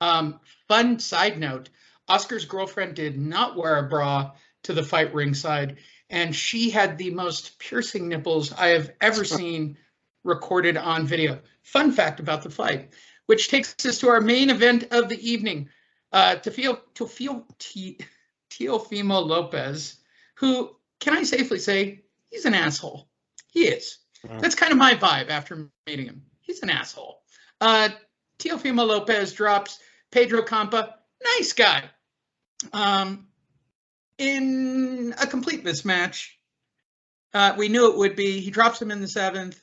Fun side note, Oscar's girlfriend did not wear a bra to the fight ringside, and she had the most piercing nipples I have ever seen recorded on video. Fun fact about the fight, which takes us to our main event of the evening. Teofimo Lopez, who, can I safely say, he's an asshole. He is. That's kind of my vibe after meeting him. He's an asshole. Teofimo Lopez drops Pedro Campa. Nice guy. In a complete mismatch. We knew it would be. He drops him in the 7th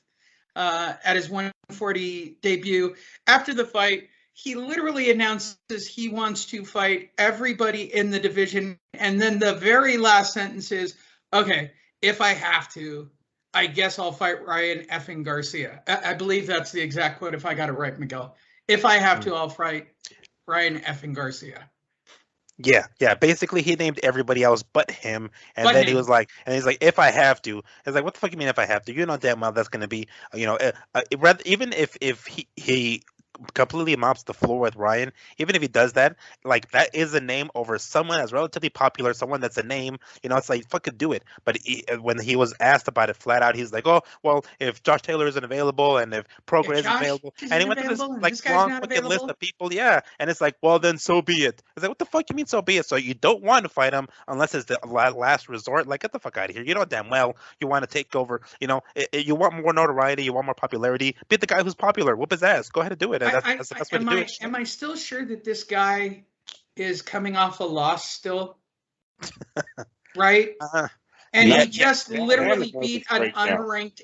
at his 140 debut. After the fight, he literally announces he wants to fight everybody in the division. And then the very last sentence is, okay, if I have to, I guess I'll fight Ryan effing Garcia. I believe that's the exact quote, if I got it right, Miguel. If I have to, I'll fight Ryan effing Garcia. Yeah. Basically, he named everybody else but him, and then he was like, if I have to, it's like, what the fuck you mean if I have to? You know damn well that's gonna be, even if he completely mops the floor with Ryan, even if he does that, like that is a name over someone that's relatively popular, someone that's a name, it's like fucking do it. But when he was asked about it flat out, he's like, oh well, if Josh Taylor isn't available and if Prograis isn't available, and he went to this like long fucking list of people, and it's like, well then so be it. It's like, what the fuck you mean so be it? So you don't want to fight him unless it's the last resort? Like, get the fuck out of here. You know damn well you want to take over. You want more notoriety, you want more popularity. Beat the guy who's popular. Whoop his ass. Go ahead and do it. That's the best way to do it. Am I still sure that this guy is coming off a loss still? Right? And he just literally beat an unranked,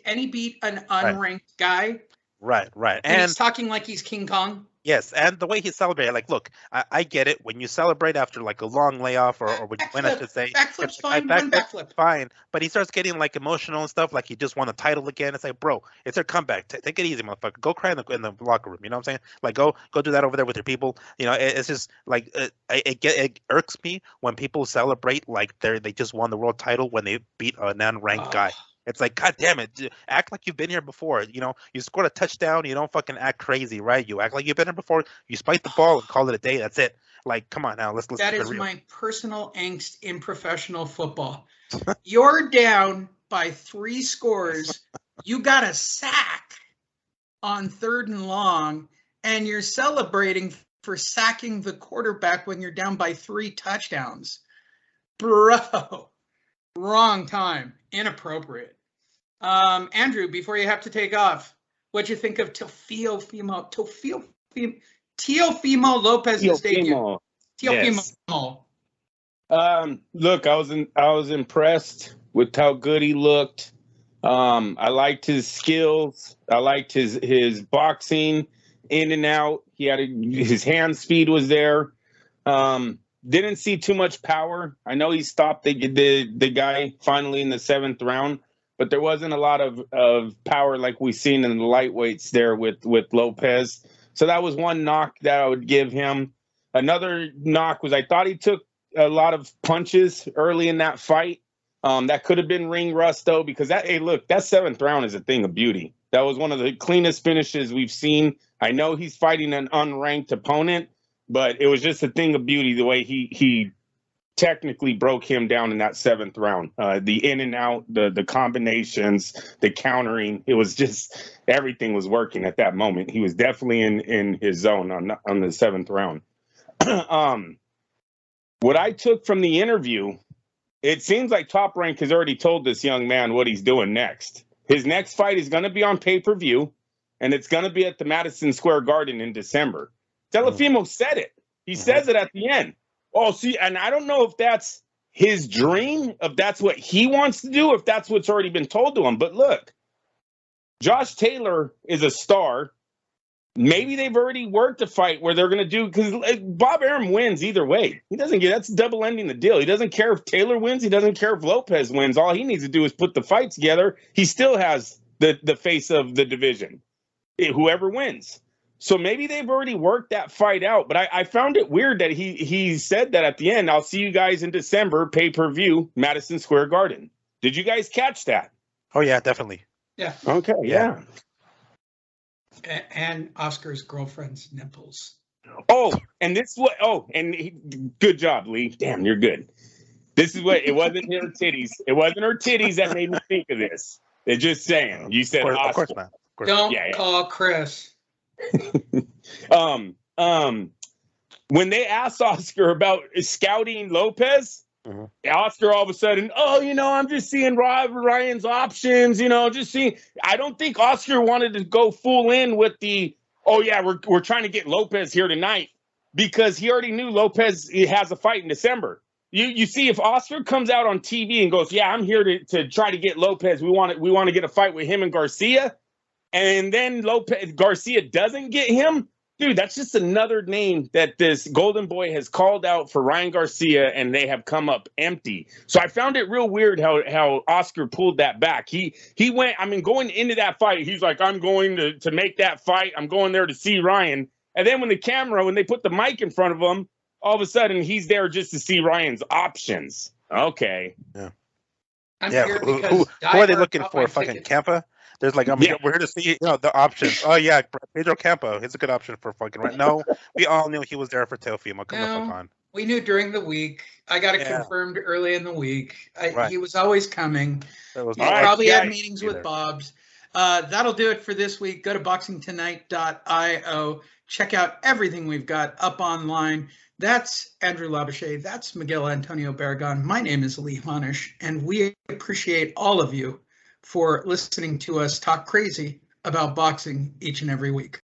guy. Right. And he's talking like he's King Kong. Yes, and the way he celebrated, like, look, I get it. When you celebrate after like a long layoff, or when you win, I should say, backflip's fine. Backflip, fine. But he starts getting like emotional and stuff, like he just won a title again. It's like, bro, it's a comeback. Take it easy, motherfucker. Go cry in the locker room. You know what I'm saying? Like, go do that over there with your people. It's just like it irks me when people celebrate like they just won the world title when they beat a non-ranked guy. It's like, God damn it, act like you've been here before. You scored a touchdown. You don't fucking act crazy, right? You act like you've been here before. You spike the ball and call it a day. That's it. Like, come on now. Let's That is my personal angst in professional football. You're down by 3 scores. You got a sack on 3rd and long, and you're celebrating for sacking the quarterback when you're down by 3 touchdowns. Bro, wrong time. Inappropriate. Andrew, before you have to take off, what'd you think of Teofimo Lopez's debut? Teofimo. Yes. Look, I was impressed with how good he looked. I liked his skills. I liked his boxing in and out. He had his hand speed was there. Didn't see too much power. I know he stopped the guy finally in the 7th round, but there wasn't a lot of power like we've seen in the lightweights there with Lopez. So that was one knock that I would give him. Another knock was I thought he took a lot of punches early in that fight. That could have been ring rust though, because that 7th round is a thing of beauty. That was one of the cleanest finishes we've seen. I know he's fighting an unranked opponent, but it was just a thing of beauty the way he technically broke him down in that 7th round. The in and out, the combinations, the countering, it was just everything was working at that moment. He was definitely in his zone on the 7th round. What I took from the interview, it seems like Top Rank has already told this young man what he's doing next. His next fight is going to be on pay-per-view, and it's going to be at the Madison Square Garden in December. Telefimo said it. He says it at the end. Oh, see, and I don't know if that's his dream, if that's what he wants to do, if that's what's already been told to him. But look, Josh Taylor is a star. Maybe they've already worked a fight where they're going to do, because Bob Arum wins either way. He doesn't get, that's double ending the deal. He doesn't care if Taylor wins. He doesn't care if Lopez wins. All he needs to do is put the fight together. He still has the face of the division, whoever wins. So maybe they've already worked that fight out. But I found it weird that he said that at the end. I'll see you guys in December, pay-per-view, Madison Square Garden. Did you guys catch that? Oh, yeah, definitely. Yeah. Okay, yeah. And Oscar's girlfriend's nipples. Oh, and this what? Oh, and good job, Lee. Damn, you're good. This is what it wasn't her titties. It wasn't her titties that made me think of this. They're just saying. You said of course not. Of course. Don't call Chris. When they asked Oscar about scouting Lopez, Oscar all of a sudden, I'm just seeing Ryan's options, just seeing. I don't think Oscar wanted to go full in with we're trying to get Lopez here tonight, because he already knew Lopez has a fight in December. You see, if Oscar comes out on TV and goes, I'm here to try to get Lopez, we want to get a fight with him and Garcia, and then Garcia doesn't get him, dude, that's just another name that this Golden Boy has called out for Ryan Garcia, and they have come up empty. So I found it real weird how Oscar pulled that back. He went, going into that fight, he's like, I'm going to make that fight. I'm going there to see Ryan. And then when they put the mic in front of him, all of a sudden he's there just to see Ryan's options. Okay. Yeah. Who are they looking for? Fucking Campa? There's we're here to see the options. Oh yeah, Pedro Campo. He's a good option for fucking right. No, we all knew he was there for Teofimo. Come the fuck on. We knew during the week. I got it confirmed early in the week. He was always coming. He probably had meetings with Bob's. That'll do it for this week. Go to boxingtonight.io. Check out everything we've got up online. That's Andrew Labouche. That's Miguel Antonio Barragan. My name is Lee Honish, and we appreciate all of you for listening to us talk crazy about boxing each and every week.